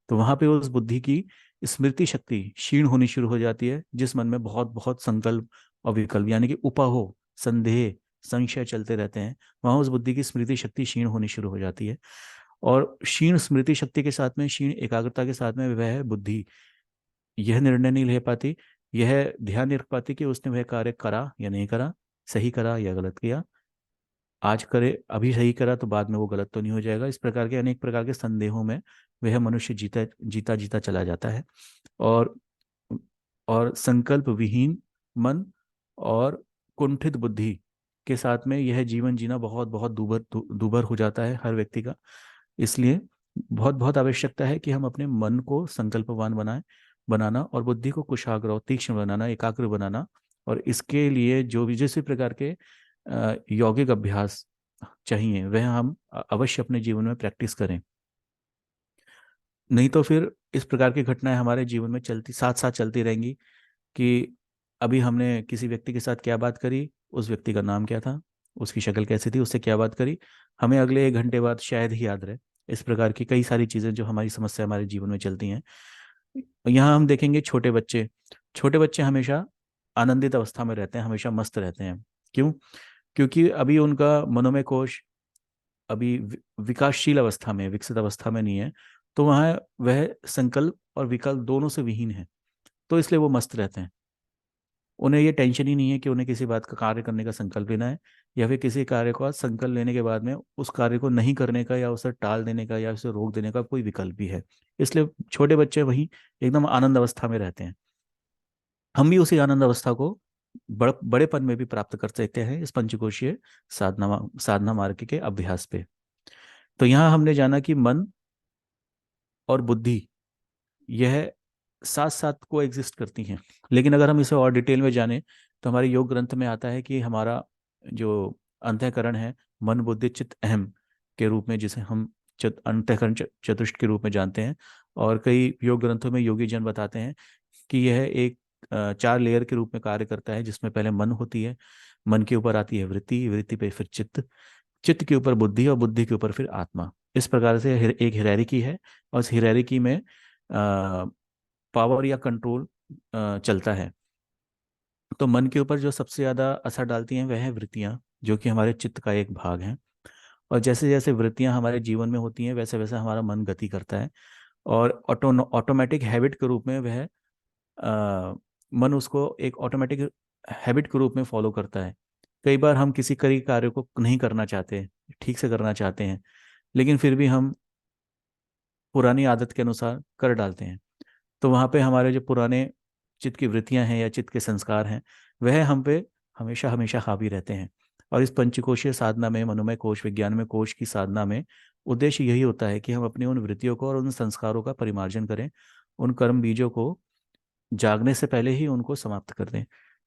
तो वहां पे उस बुद्धि की स्मृति शक्ति क्षीण होनी शुरू हो जाती है। जिस मन में बहुत बहुत संकल्प और विकल्प यानी कि उपाहो, संदेह, संशय चलते रहते हैं, वहां उस बुद्धि की स्मृति शक्ति क्षीण होनी शुरू हो जाती है। और क्षीण स्मृति शक्ति के साथ में, क्षीण एकाग्रता के साथ में, वह बुद्धि यह निर्णय नहीं ले पाती, यह ध्यान नहीं रख पाती कि उसने वह कार्य करा या नहीं करा, सही करा या गलत किया। आज करे, अभी सही करा तो बाद में वो गलत तो नहीं हो जाएगा। इस प्रकार के अनेक प्रकार के संदेहों में वह मनुष्य जीता जीता जीता चला जाता है। और संकल्प विहीन मन और कुंठित बुद्धि के साथ में यह जीवन जीना बहुत बहुत दूभर हो जाता है हर व्यक्ति का। इसलिए बहुत बहुत आवश्यकता है कि हम अपने मन को संकल्पवान बनाना और बुद्धि को कुशाग्र और तीक्ष्ण बनाना, एकाग्र बनाना। और इसके लिए जो भी जिस भी प्रकार के यौगिक अभ्यास चाहिए वह हम अवश्य अपने जीवन में प्रैक्टिस करें। नहीं तो फिर इस प्रकार की घटनाएं हमारे जीवन में चलती साथ साथ चलती रहेंगी कि अभी हमने किसी व्यक्ति के साथ क्या बात करी, उस व्यक्ति का नाम क्या था, उसकी शक्ल कैसी थी, उससे क्या बात करी, हमें अगले 1 घंटे बाद शायद ही याद रहे। इस प्रकार की कई सारी चीज़ें जो हमारी समस्या हमारे जीवन में चलती हैं। यहाँ हम देखेंगे छोटे बच्चे हमेशा आनंदित अवस्था में रहते हैं, हमेशा मस्त रहते हैं। क्यों? क्योंकि अभी उनका मनोमय कोश अभी विकासशील अवस्था में, विकसित अवस्था में नहीं है। तो वहाँ वह संकल्प और विकल्प दोनों से विहीन है। तो इसलिए वो मस्त रहते हैं। उन्हें ये टेंशन ही नहीं है कि उन्हें किसी बात का कार्य करने का संकल्प लेना है, या फिर किसी कार्य का संकल्प लेने के बाद में उस कार्य को नहीं करने का या उसे टाल देने का या उसे रोक देने का कोई विकल्प भी है। इसलिए छोटे बच्चे वही एकदम आनंद अवस्था में रहते हैं। हम भी उसी आनंद अवस्था को बड़ेपन में भी प्राप्त कर सकते हैं इस पंचकोशीय साधना मार्ग के अभ्यास पे। तो यहाँ हमने जाना कि मन और बुद्धि यह साथ साथ को एग्जिस्ट करती हैं। लेकिन अगर हम इसे और डिटेल में जानें तो हमारे योग ग्रंथ में आता है कि हमारा जो अंतःकरण है, मन बुद्धि चित्त अहम के रूप में, जिसे हम अंतःकरण चतुष्ट के रूप में जानते हैं। और कई योग ग्रंथों में योगी जन बताते हैं कि यह एक 4 लेयर के रूप में कार्य करता है, जिसमें पहले मन होती है, मन के ऊपर आती है वृत्ति, वृत्ति पे फिर चित्त, चित्त के ऊपर बुद्धि और बुद्धि के ऊपर फिर आत्मा। इस प्रकार से एक हिरारिकी है। और इस हिरारिकी में पावर या कंट्रोल चलता है। तो मन के ऊपर जो सबसे ज़्यादा असर डालती हैं वह है वृत्तियाँ, जो कि हमारे चित्त का एक भाग हैं। और जैसे जैसे वृत्तियाँ हमारे जीवन में होती हैं वैसे वैसे हमारा मन गति करता है। और ऑटोमेटिक हैबिट के रूप में वह मन उसको एक ऑटोमेटिक हैबिट के रूप में फॉलो करता है। कई बार हम किसी कई कार्य को नहीं करना चाहते, ठीक से करना चाहते हैं, लेकिन फिर भी हम पुरानी आदत के अनुसार कर डालते हैं। तो वहाँ पे हमारे जो पुराने चित्त की वृत्तियां हैं या चित्त के संस्कार हैं वह हम पे हमेशा हमेशा हावी रहते हैं। और इस पंचकोशीय साधना में, मनोमय कोश, विज्ञान में कोश की साधना में उद्देश्य यही होता है कि हम अपनी उन वृत्तियों को और उन संस्कारों का परिमार्जन करें, उन कर्म बीजों को जागने से पहले ही उनको समाप्त कर दें,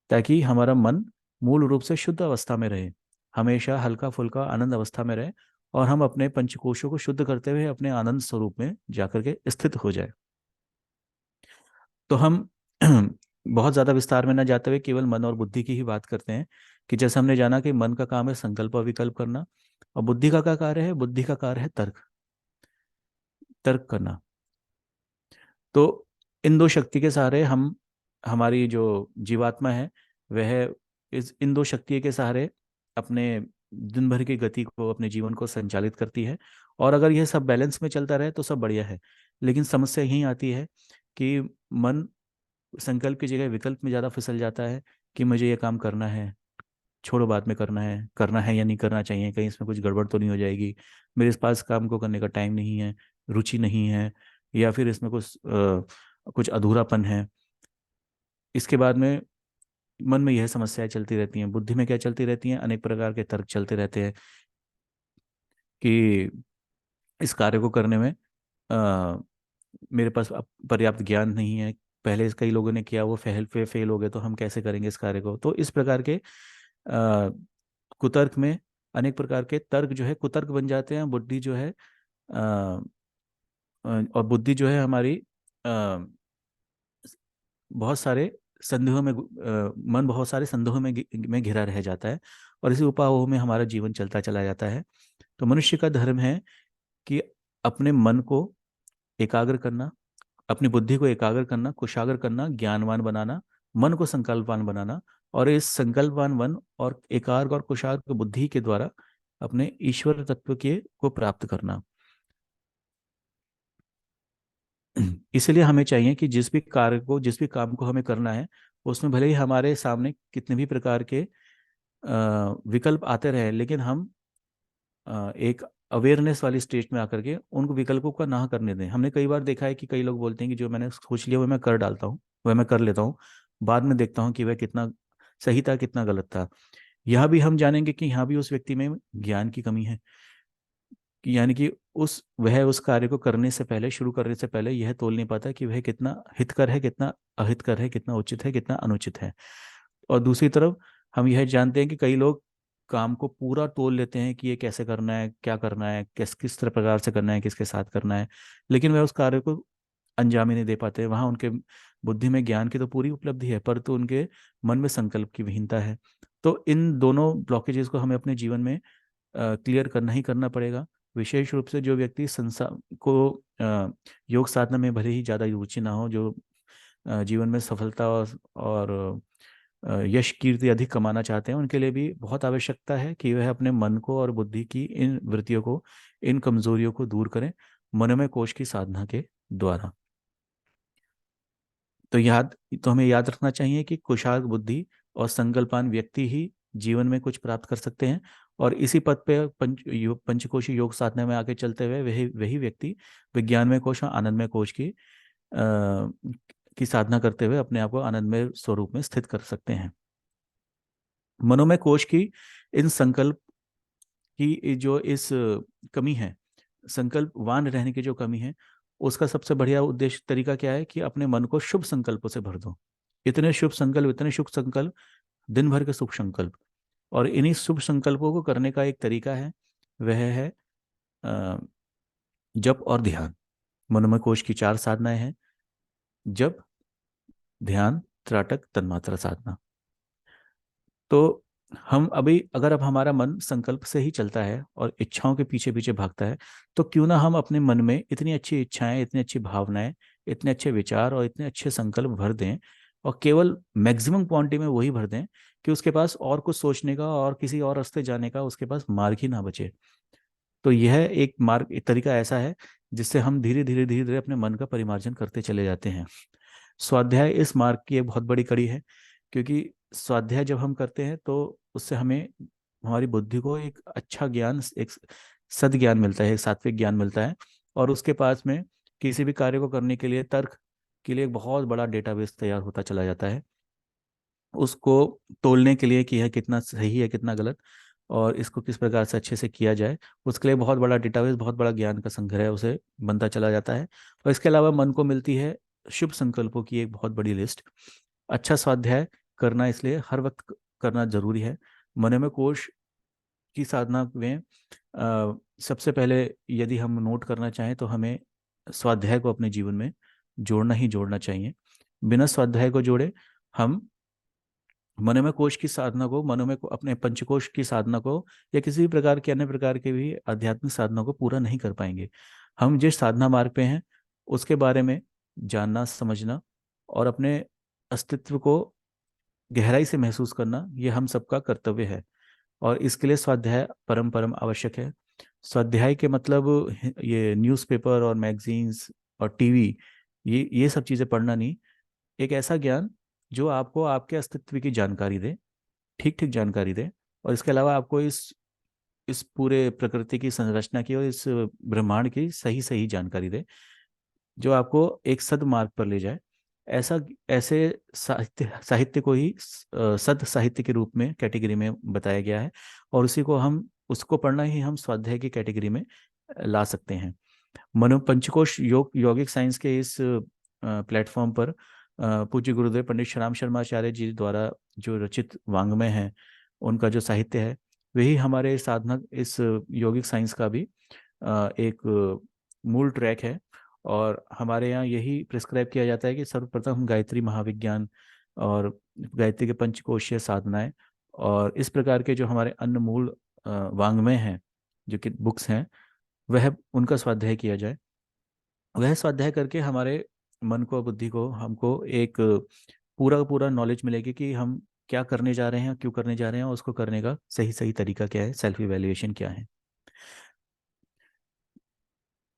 ताकि हमारा मन मूल रूप से शुद्ध अवस्था में रहे, हमेशा हल्का फुल्का आनंद अवस्था में रहे, और हम अपने पंचकोशों को शुद्ध करते हुए अपने आनंद स्वरूप में जाकर के स्थित हो जाए। तो हम बहुत ज़्यादा विस्तार में न जाते हुए केवल मन और बुद्धि की ही बात करते हैं। कि जैसे हमने जाना कि मन का काम है संकल्प और विकल्प करना, और बुद्धि का क्या कार्य है? बुद्धि का कार्य है तर्क, तर्क करना। तो इन दो शक्ति के सहारे हम, हमारी जो जीवात्मा है वह इस इन दो शक्तियों के सहारे अपने दिन भर की गति को, अपने जीवन को संचालित करती है। और अगर यह सब बैलेंस में चलता रहे तो सब बढ़िया है। लेकिन समस्या यही आती है कि मन संकल्प की जगह विकल्प में ज़्यादा फिसल जाता है कि मुझे ये काम करना है, छोड़ो बाद में करना है या नहीं करना चाहिए, कहीं इसमें कुछ गड़बड़ तो नहीं हो जाएगी, मेरे पास काम को करने का टाइम नहीं है, रुचि नहीं है, या फिर इसमें कुछ अधूरापन है। इसके बाद में मन में यह समस्याएं चलती रहती हैं, बुद्धि में क्या चलती रहती हैं, अनेक प्रकार के तर्क चलते रहते हैं कि इस कार्य को करने में अ, मेरे पास अब पर्याप्त ज्ञान नहीं है, पहले कई लोगों ने किया, वो फेल हो गए, तो हम कैसे करेंगे इस कार्य को। तो इस प्रकार के कुतर्क में अनेक प्रकार के तर्क जो है कुतर्क बन जाते हैं। बुद्धि जो है और बुद्धि जो है हमारी अ, बहुत सारे संदेहों में मन बहुत सारे संदेहों में घिरा रह जाता है, और इसी उपायों में हमारा जीवन चलता चला जाता है। तो मनुष्य का धर्म है कि अपने मन को एकाग्र करना, अपनी बुद्धि को एकाग्र करना, कुशाग्र करना, ज्ञानवान बनाना, मन को संकल्पवान बनाना, और इस संकल्पवान मन और एकाग्र और कुशाग्र बुद्धि के द्वारा अपने ईश्वर तत्व के को प्राप्त करना। इसलिए हमें चाहिए कि जिस भी काम को हमें करना है, उसमें भले ही हमारे सामने कितने भी प्रकार के विकल्प आते रहे, लेकिन हम एक अवेयरनेस वाली स्टेज में आकर के उन विकल्पों का ना करने दें। हमने कई बार देखा है कि कई लोग बोलते हैं कि जो मैंने सोच लिया वो मैं कर डालता हूँ, वह मैं कर लेता हूँ, बाद में देखता हूँ कि वह कितना सही था कितना गलत था। यह भी हम जानेंगे कि यहाँ भी उस व्यक्ति में ज्ञान की कमी है, कि यानी कि उस कार्य को करने से पहले, शुरू करने से पहले यह तोल नहीं पाता कि वह कितना हितकर है, कितना अहितकर है, कितना उचित है, कितना अनुचित है। और दूसरी तरफ हम यह जानते हैं कि कई लोग काम को पूरा तोल लेते हैं कि ये कैसे करना है, क्या करना है, किस तरह प्रकार से करना है, किसके साथ करना है, लेकिन वह उस कार्य को अंजाम ही नहीं दे पाते। वहाँ उनके बुद्धि में ज्ञान की तो पूरी उपलब्धि है, परंतु उनके मन में संकल्प की विहीनता है। तो इन दोनों ब्लॉकेजेस को हमें अपने जीवन में क्लियर करना ही करना पड़ेगा। विशेष रूप से जो व्यक्ति संसार को योग साधना में भले ही ज़्यादा रुचि ना हो, जो जीवन में सफलता और यश कीर्ति अधिक कमाना चाहते हैं, उनके लिए भी बहुत आवश्यकता है कि वह अपने मन को और बुद्धि की इन वृत्तियों को, इन कमजोरियों को दूर करें मनोमय कोश की साधना के द्वारा। तो याद तो हमें याद रखना चाहिए कि कुशाग्र बुद्धि और संकल्पान व्यक्ति ही जीवन में कुछ प्राप्त कर सकते हैं, और इसी पद पे पंचकोशी योग साधना में आगे चलते हुए वही वही व्यक्ति विज्ञानमय कोश और आनंदमय कोश की साधना करते हुए अपने आप को आनंदमय स्वरूप में स्थित कर सकते हैं। मनोमय कोश की इन संकल्प की जो इस कमी है, संकल्पवान रहने की जो कमी है, उसका सबसे बढ़िया उद्देश्य तरीका क्या है कि अपने मन को शुभ संकल्पों से भर दो। इतने शुभ संकल्प, दिन भर के शुभ संकल्प, और इन्हीं शुभ संकल्पों को करने का एक तरीका है, वह है अ, जप और ध्यान। मनोमय कोश की 4 साधनाएं हैं: जप, ध्यान, त्राटक, तन्मात्रा साधना। तो हम अभी अगर अब हमारा मन संकल्प से ही चलता है और इच्छाओं के पीछे पीछे भागता है, तो क्यों ना हम अपने मन में इतनी अच्छी इच्छाएं, इतनी अच्छी भावनाएं, इतने अच्छे विचार और इतने अच्छे संकल्प भर दें, और केवल मैक्सिमम क्वांटिटी में वही भर दें कि उसके पास और कुछ सोचने का और किसी और रास्ते जाने का उसके पास मार्ग ही ना बचे। तो यह एक तरीका ऐसा है जिससे हम धीरे धीरे अपने मन का परिमार्जन करते चले जाते हैं। स्वाध्याय इस मार्ग की एक बहुत बड़ी कड़ी है, क्योंकि स्वाध्याय जब हम करते हैं तो उससे हमें हमारी बुद्धि को एक अच्छा ज्ञान, एक सद्ज्ञान मिलता है, एक सात्विक ज्ञान मिलता है, और उसके पास में किसी भी कार्य को करने के लिए तर्क के लिए एक बहुत बड़ा डेटाबेस तैयार होता चला जाता है, उसको तोलने के लिए कि यह कितना सही है कितना गलत, और इसको किस प्रकार से अच्छे से किया जाए, उसके लिए बहुत बड़ा डेटाबेस, बहुत बड़ा ज्ञान का संग्रह उसे बनता चला जाता है। और इसके अलावा मन को मिलती है शुभ संकल्पों की एक बहुत बड़ी लिस्ट। अच्छा स्वाध्याय करना इसलिए हर वक्त करना जरूरी है। मनोमय कोश की साधना में सबसे पहले यदि हम नोट करना चाहें तो हमें स्वाध्याय को अपने जीवन में जोड़ना ही जोड़ना चाहिए। बिना स्वाध्याय को जोड़े हम मनोमय कोश की साधना को, मनोमय को, अपने पंचकोश की साधना को, या किसी भी प्रकार के अन्य प्रकार के भी आध्यात्मिक साधना को पूरा नहीं कर पाएंगे। हम जिस साधना मार्ग पे हैं उसके बारे में जानना, समझना और अपने अस्तित्व को गहराई से महसूस करना, ये हम सबका कर्तव्य है, और इसके लिए स्वाध्याय परम परम आवश्यक है। स्वाध्याय के मतलब ये न्यूज़पेपर और मैगजीन्स और टीवी, ये सब चीज़ें पढ़ना नहीं। एक ऐसा ज्ञान जो आपको आपके अस्तित्व की जानकारी दे, ठीक ठीक जानकारी दे, और इसके अलावा आपको इस इस पूरे प्रकृति की संरचना की और इस ब्रह्मांड की सही सही जानकारी दे, जो आपको एक सदमार्ग पर ले जाए। ऐसा ऐसे साहित्य को ही सद साहित्य के रूप में कैटेगरी में बताया गया है, और उसी को हम उसको पढ़ना ही हम स्वाध्याय की कैटेगरी में ला सकते हैं। मनोपंचकोश यौगिक साइंस के इस प्लेटफॉर्म पर पूज्य गुरुदेव पंडित श्याम शर्माचार्य जी द्वारा जो रचित वाङ्मय है, उनका जो साहित्य है, वही हमारे साधना इस यौगिक साइंस का भी एक मूल ट्रैक है। और हमारे यहाँ यही प्रिस्क्राइब किया जाता है कि सर्वप्रथम गायत्री महाविज्ञान और गायत्री के पंचकोशीय साधनाएं और इस प्रकार के जो हमारे अन्य मूल वाङ्मय हैं, जो कि बुक्स हैं, वह उनका स्वाध्याय किया जाए। वह स्वाध्याय करके हमारे मन को, बुद्धि को, हमको एक पूरा का पूरा नॉलेज मिलेगी कि हम क्या करने जा रहे हैं, क्यों करने जा रहे हैं, और उसको करने का सही सही तरीका क्या है, सेल्फ इवैल्यूएशन क्या है।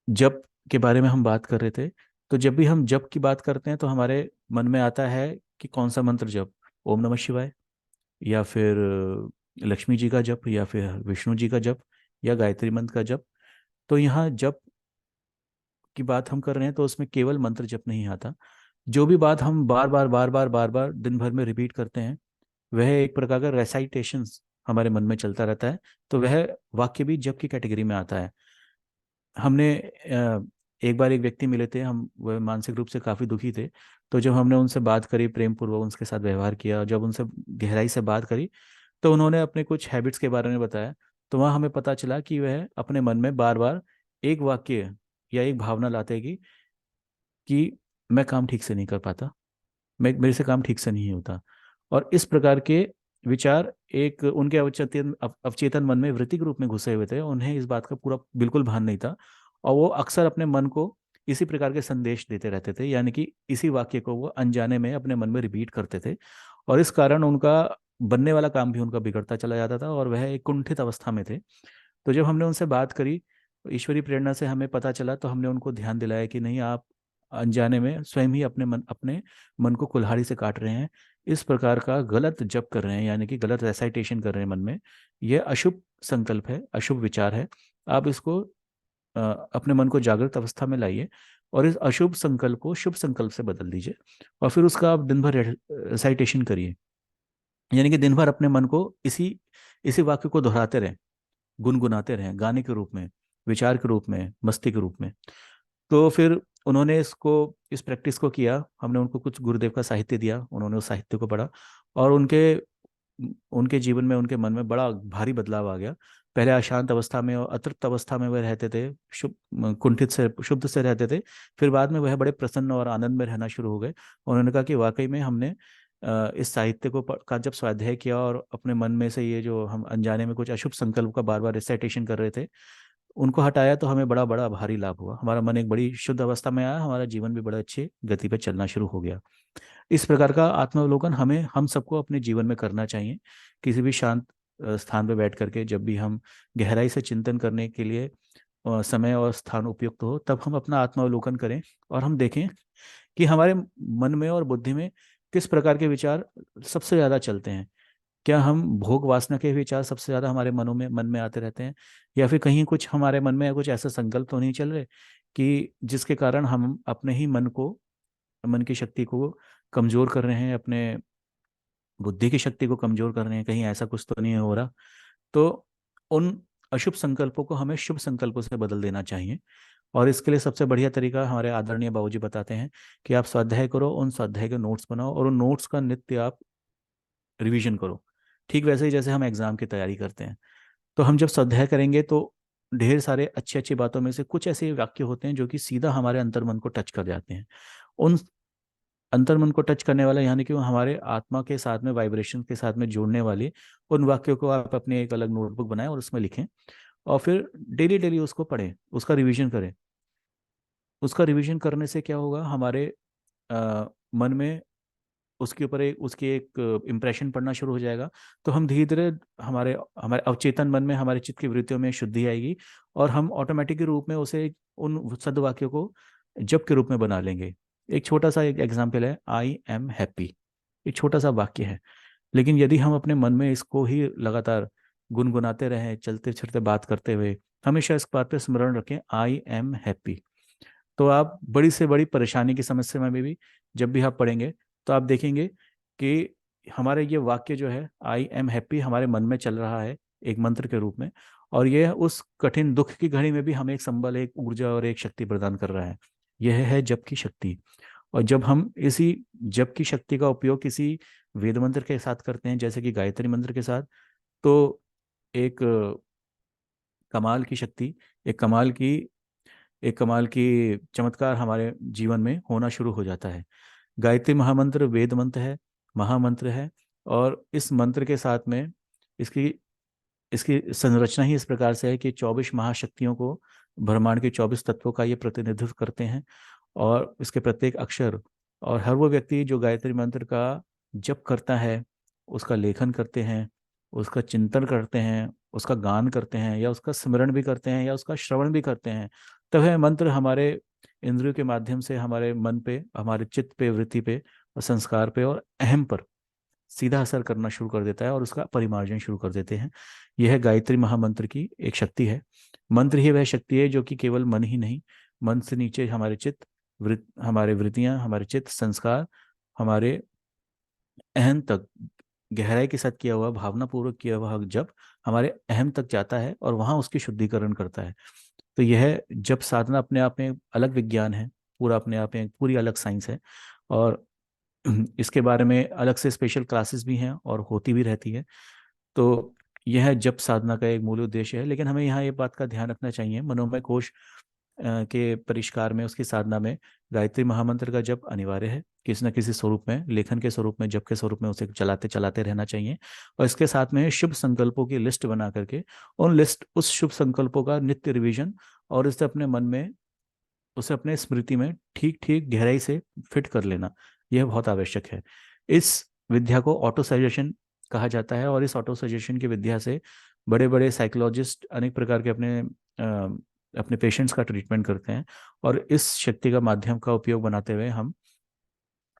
जप के बारे में हम बात कर रहे थे, तो जब भी हम जप की बात करते हैं तो हमारे मन में आता है कि कौन सा मंत्र जप, ओम नमः शिवाय, या फिर लक्ष्मी जी का जप, या फिर विष्णु जी का जप, या गायत्री मंत्र का जप। तो यहाँ जप की बात हम कर रहे हैं तो उसमें केवल मंत्र जप नहीं आता। जो भी बात हम बार बार दिन भर में रिपीट करते हैं, वह एक प्रकार का रेसाइटेशन हमारे मन में चलता रहता है, तो वह वाक्य भी जप की कैटेगरी में आता है। हमने एक बार एक व्यक्ति मिले थे, हम वह मानसिक रूप से काफ़ी दुखी थे। तो जब हमने उनसे बात करी, प्रेम पूर्वक उनके साथ व्यवहार किया, जब उनसे गहराई से बात करी, तो उन्होंने अपने कुछ हैबिट्स के बारे में बताया। तो वहाँ हमें पता चला कि वह अपने मन में बार बार एक वाक्य या एक भावना लाते कि मैं काम ठीक से नहीं कर पाता, मैं मेरे से काम ठीक से नहीं होता। और इस प्रकार के विचार एक उनके अवचेतन मन में वृत्ति के रूप में घुसे हुए थे, उन्हें इस बात का पूरा बिल्कुल भान नहीं था। और वो अक्सर अपने मन को इसी प्रकार के संदेश देते रहते थे, यानी कि इसी वाक्य को वो अनजाने में अपने मन में रिपीट करते थे। और इस कारण उनका बनने वाला काम भी उनका बिगड़ता चला जाता था और वह एक कुंठित अवस्था में थे। तो जब हमने उनसे बात करी, ईश्वरीय प्रेरणा से हमें पता चला, तो हमने उनको ध्यान दिलाया कि नहीं, आप अनजाने में स्वयं ही अपने मन को कुल्हाड़ी से काट रहे हैं, इस प्रकार का गलत जप कर रहे हैं, यानी कि गलत रेसाइटेशन कर रहे हैं मन में। यह अशुभ संकल्प है, अशुभ विचार है। आप इसको अपने मन को जागृत अवस्था में लाइए और इस अशुभ संकल्प को शुभ संकल्प से बदल दीजिए, और फिर उसका आप दिन भर रेसाइटेशन करिए। यानी कि दिन भर अपने मन को इसी इसी वाक्य को दोहराते रहें, गुनगुनाते रहें, गाने के रूप में, विचार के रूप में, मस्ती के रूप में। तो फिर उन्होंने इस प्रैक्टिस को किया। हमने उनको कुछ गुरुदेव का साहित्य दिया, उन्होंने उस साहित्य को पढ़ा, और उनके उनके जीवन में, उनके मन में बड़ा भारी बदलाव आ गया। पहले अशांत अवस्था में और अतृप्त अवस्था में वह रहते थे, कुंठित से शुद्ध से रहते थे। फिर बाद में वह बड़े प्रसन्न और आनंद में रहना शुरू हो गए। उन्होंने कहा कि वाकई में हमने इस साहित्य का जब स्वाध्याय किया और अपने मन में से ये जो हम अनजाने में कुछ अशुभ संकल्प का बार बार रिसाइटेशन कर रहे थे, उनको हटाया, तो हमें बड़ा बड़ा भारी लाभ हुआ। हमारा मन एक बड़ी शुद्ध अवस्था में आया, हमारा जीवन भी बड़ा अच्छी गति पे चलना शुरू हो गया। इस प्रकार का आत्मावलोकन हम सबको अपने जीवन में करना चाहिए। किसी भी शांत स्थान पर बैठ करके जब भी हम गहराई से चिंतन करने के लिए समय और स्थान उपयुक्त हो, तब हम अपना आत्मावलोकन करें और हम देखें कि हमारे मन में और बुद्धि में किस प्रकार के विचार सबसे ज़्यादा चलते हैं। क्या हम भोग वासना के विचार सबसे ज्यादा हमारे मन में आते रहते हैं, या फिर कहीं कुछ हमारे मन में कुछ ऐसा संकल्प तो नहीं चल रहे कि जिसके कारण हम अपने ही मन की शक्ति को कमजोर कर रहे हैं, अपने बुद्धि की शक्ति को कमजोर कर रहे हैं, कहीं ऐसा कुछ तो नहीं हो रहा। तो उन अशुभ संकल्पों को हमें शुभ संकल्पों से बदल देना चाहिए। और इसके लिए सबसे बढ़िया तरीका हमारे आदरणीय बाबूजी बताते हैं कि आप स्वाध्याय करो, उन स्वाध्याय के नोट्स बनाओ और उन नोट्स का नित्य आप रिवीजन करो। ठीक वैसे ही जैसे हम एग्जाम की तैयारी करते हैं, तो हम जब स्वाध्याय करेंगे तो ढेर सारे अच्छी अच्छी बातों में से कुछ ऐसे वाक्य होते हैं जो कि सीधा हमारे अंतर्मन को टच कर जाते हैं। उन अंतर्मन को टच करने वाला, यानी कि वो हमारे आत्मा के साथ में, वाइब्रेशन के साथ में जोड़ने वाले उन वाक्यों को आप अपनी एक अलग नोटबुक बनाएं और उसमें लिखें, और फिर डेली डेली उसको पढ़ें, उसका रिवीजन करें। उसका रिवीजन करने से क्या होगा, हमारे मन में उसके एक इम्प्रेशन पड़ना शुरू हो जाएगा। तो हम धीरे धीरे हमारे हमारे अवचेतन मन में, हमारे चित्त की वृत्तियों में शुद्धि आएगी, और हम ऑटोमेटिक रूप में उसे उन सद्वाक्यों को जप के रूप में बना लेंगे। एक छोटा सा एक एग्जाम्पल है, आई एम हैप्पी। एक छोटा सा वाक्य है, लेकिन यदि हम अपने मन में इसको ही लगातार गुनगुनाते रहें, चलते फिरते बात करते हुए हमेशा इस बात पे स्मरण रखें, आई एम हैप्पी। तो आप बड़ी से बड़ी परेशानी की समस्या में भी जब भी आप पढ़ेंगे तो आप देखेंगे कि हमारे ये वाक्य जो है आई एम हैप्पी हमारे मन में चल रहा है एक मंत्र के रूप में, और यह उस कठिन दुख की घड़ी में भी हमें एक संबल, एक ऊर्जा और एक शक्ति प्रदान कर रहा है। यह है जप की शक्ति। और जब हम इसी जप की शक्ति का उपयोग किसी वेद मंत्र के साथ करते हैं, जैसे कि गायत्री मंत्र के साथ, तो एक कमाल की शक्ति, एक कमाल की एक कमाल की चमत्कार हमारे जीवन में होना शुरू हो जाता है। गायत्री महामंत्र वेद मंत्र है, महामंत्र है। और इस मंत्र के साथ में इसकी इसकी संरचना ही इस प्रकार से है कि 24 महाशक्तियों को, ब्रह्मांड के 24 तत्वों का ये प्रतिनिधित्व करते हैं। और इसके प्रत्येक अक्षर, और हर वो व्यक्ति जो गायत्री मंत्र का जप करता है, उसका लेखन करते हैं, उसका चिंतन करते हैं, उसका गान करते हैं, या उसका स्मरण भी करते हैं, या उसका श्रवण भी करते हैं, तब यह मंत्र हमारे इंद्रियों के माध्यम से हमारे मन पे, हमारे चित्त पे, वृत्ति पे और संस्कार पे और अहम पर सीधा असर करना शुरू कर देता है और उसका परिमार्जन शुरू कर देते हैं। यह गायत्री महामंत्र की एक शक्ति है। मंत्र ही वह शक्ति है जो कि केवल मन ही नहीं, मन से नीचे हमारे चित्त, हमारे वृत्तियां, हमारे चित्त, संस्कार, हमारे अहम तक गहराई के साथ किया हुआ, भावना पूर्वक किया हुआ जब हमारे अहम तक जाता है और वहां उसकी शुद्धिकरण करता है। तो यह जब साधना अपने आप में अलग विज्ञान है, पूरा अपने आप में एक पूरी अलग साइंस है। और इसके बारे में अलग से स्पेशल क्लासेस भी हैं और होती भी रहती है। तो यह जप साधना का एक मूल उद्देश्य है। लेकिन हमें यहाँ ये बात का ध्यान रखना चाहिए, मनोमय कोश के परिष्कार में, उसकी साधना में गायत्री महामंत्र का जप अनिवार्य है, किसी न किसी स्वरूप में, लेखन के स्वरूप में, जप के स्वरूप में उसे चलाते चलाते रहना चाहिए। और इसके साथ में शुभ संकल्पों की लिस्ट बना करके उस शुभ संकल्पों का नित्य रिवीजन, और इसे अपने मन में, उसे अपने स्मृति में ठीक ठीक गहराई से फिट कर लेना, यह बहुत आवश्यक है। इस विद्या को ऑटो सजेशन कहा जाता है, और इस ऑटो सजेशन की विद्या से बड़े बड़े साइकोलॉजिस्ट अनेक प्रकार के अपने पेशेंट्स का ट्रीटमेंट करते हैं। और इस शक्ति का माध्यम का उपयोग बनाते हुए हम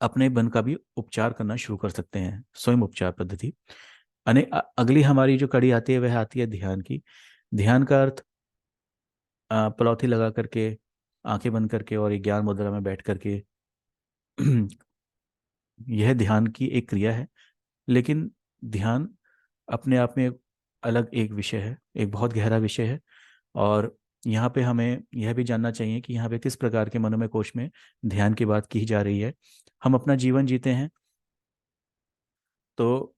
अपने मन का भी उपचार करना शुरू कर सकते हैं, स्वयं उपचार पद्धति। अगली हमारी जो कड़ी आती है वह आती है ध्यान की। ध्यान का अर्थ पलौथी लगा करके, आंखें बंद करके और एक ज्ञान मुद्रा में बैठ करके यह ध्यान की एक क्रिया है। लेकिन ध्यान अपने आप में अलग एक विषय है, एक बहुत गहरा विषय है। और यहाँ पे हमें यह भी जानना चाहिए कि यहाँ पे किस प्रकार के मनोमय कोश में ध्यान की बात की जा रही है। हम अपना जीवन जीते हैं तो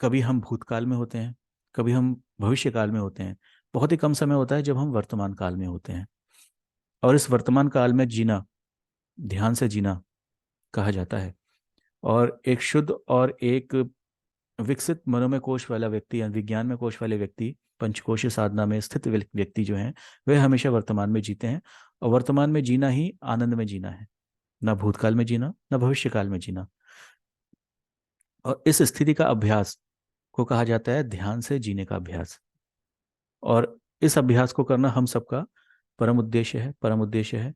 कभी हम भूतकाल में होते हैं, कभी हम भविष्य काल में होते हैं। बहुत ही कम समय होता है जब हम वर्तमान काल में होते हैं। और इस वर्तमान काल में जीना ध्यान से जीना कहा जाता है। और एक शुद्ध और एक विकसित मनोमय कोश वाला व्यक्ति या विज्ञान में कोश वाले व्यक्ति, पंचकोशीय साधना में स्थित व्यक्ति जो हैं, वे हमेशा वर्तमान में जीते हैं। और वर्तमान में जीना ही आनंद में जीना है, ना भूतकाल में जीना, ना भविष्य काल में जीना। और इस स्थिति का अभ्यास को कहा जाता है ध्यान से जीने का अभ्यास। और इस अभ्यास को करना हम सबका परम उद्देश्य है, परम उद्देश्य है।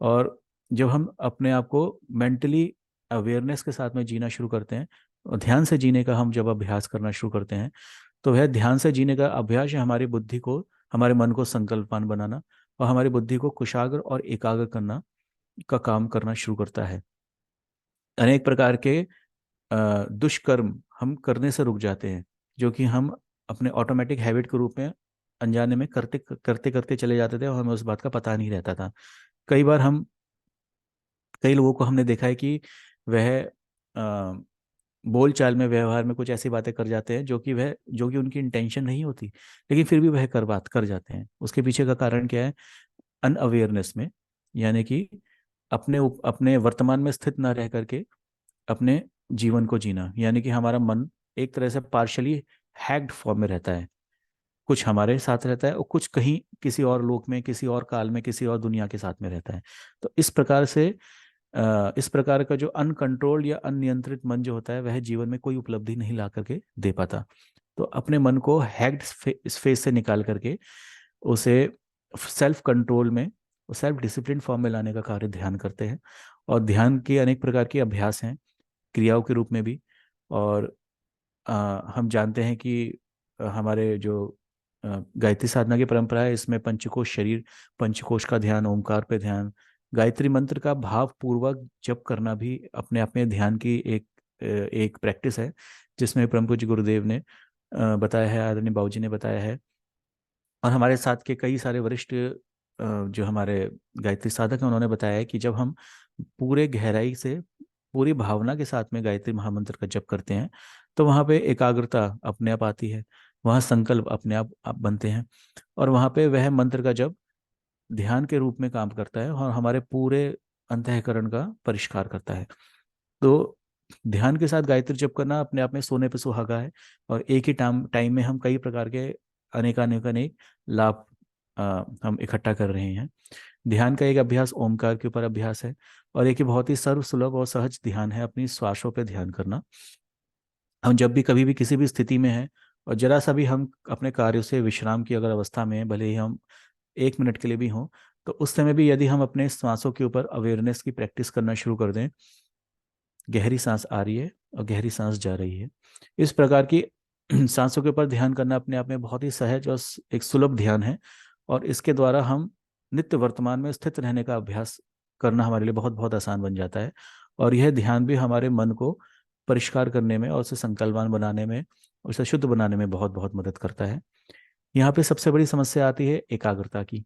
और जब हम अपने आप को मेंटली अवेयरनेस के साथ में जीना शुरू करते हैं, और ध्यान से जीने का हम जब अभ्यास करना शुरू करते हैं, तो वह ध्यान से जीने का अभ्यास है हमारी बुद्धि को, हमारे मन को संकल्पवान बनाना और हमारी बुद्धि को कुशाग्र और एकाग्र करना का काम करना शुरू करता है। अनेक प्रकार के दुष्कर्म हम करने से रुक जाते हैं, जो कि हम अपने ऑटोमेटिक हैबिट के रूप में अनजाने में करते करते करते चले जाते थे और हमें उस बात का पता नहीं रहता था। कई बार हम कई लोगों को हमने देखा है कि वह बोल चाल में, व्यवहार में कुछ ऐसी बातें कर जाते हैं जो कि उनकी इंटेंशन नहीं होती, लेकिन फिर भी वह बात कर जाते हैं। उसके पीछे का कारण क्या है? अनअवेयरनेस में, यानी कि अपने वर्तमान में स्थित ना रह करके अपने जीवन को जीना, यानी कि हमारा मन एक तरह से पार्शली हैक्ड फॉर्म में रहता है। कुछ हमारे साथ रहता है और कुछ कहीं किसी और लोक में, किसी और काल में, किसी और दुनिया के साथ में रहता है। तो इस प्रकार का जो अनकंट्रोल्ड या अनियंत्रित मन जो होता है, वह जीवन में कोई उपलब्धि नहीं ला करके दे पाता। तो अपने मन को हैक्ड स्पेस से निकाल करके उसे सेल्फ कंट्रोल में, सेल्फ डिसिप्लिन फॉर्म में लाने का कार्य ध्यान करते हैं। और ध्यान के अनेक प्रकार के अभ्यास हैं, क्रियाओं के रूप में भी। और हम जानते हैं कि हमारे जो गायत्री साधना की परंपरा है, इसमें पंचकोश शरीर, पंचकोश का ध्यान, ओंकार पे ध्यान, गायत्री मंत्र का भाव पूर्वक जप करना भी अपने आप में ध्यान की एक प्रैक्टिस है, जिसमें परम पूज्य गुरुदेव ने बताया है, आदरणीय बाबूजी ने बताया है, और हमारे साथ के कई सारे वरिष्ठ जो हमारे गायत्री साधक हैं उन्होंने बताया है कि जब हम पूरे गहराई से, पूरी भावना के साथ में गायत्री महामंत्र का जप करते हैं, तो वहाँ पे एकाग्रता अपने आप आती है, वहाँ संकल्प अपने आप बनते हैं, और वहाँ पे वह मंत्र का जप ध्यान के रूप में काम करता है और हमारे पूरे अंतःकरण का परिष्कार करता है। तो ध्यान के साथ गायत्री जप करना अपने आप में सोने पे सुहागा है, और एक ही टाइम टाइम में हम कई प्रकार के अनेक लाभ हम इकट्ठा कर रहे हैं। ध्यान का एक अभ्यास ओमकार के ऊपर अभ्यास है, और एक ही बहुत ही सर्व सुलभ और सहज ध्यान है अपनी श्वासों पे ध्यान करना। हम जब भी कभी भी किसी भी स्थिति में हैं, और जरा सा भी हम अपने कार्यों से विश्राम की अगर अवस्था में हैं, भले ही हम 1 मिनट के लिए भी हों, तो उस समय भी यदि हम अपने सांसों के ऊपर अवेयरनेस की प्रैक्टिस करना शुरू कर दें, गहरी सांस आ रही है और गहरी सांस जा रही है, इस प्रकार की सांसों के ऊपर ध्यान करना अपने आप में बहुत ही सहज और एक सुलभ ध्यान है, और इसके द्वारा हम नित्य वर्तमान में स्थित रहने का अभ्यास करना हमारे लिए बहुत बहुत आसान बन जाता है। और यह ध्यान भी हमारे मन को परिष्कार करने में और उसे संकल्पवान बनाने में, उसे शुद्ध बनाने में बहुत बहुत मदद करता है। यहाँ पे सबसे बड़ी समस्या आती है एकाग्रता की।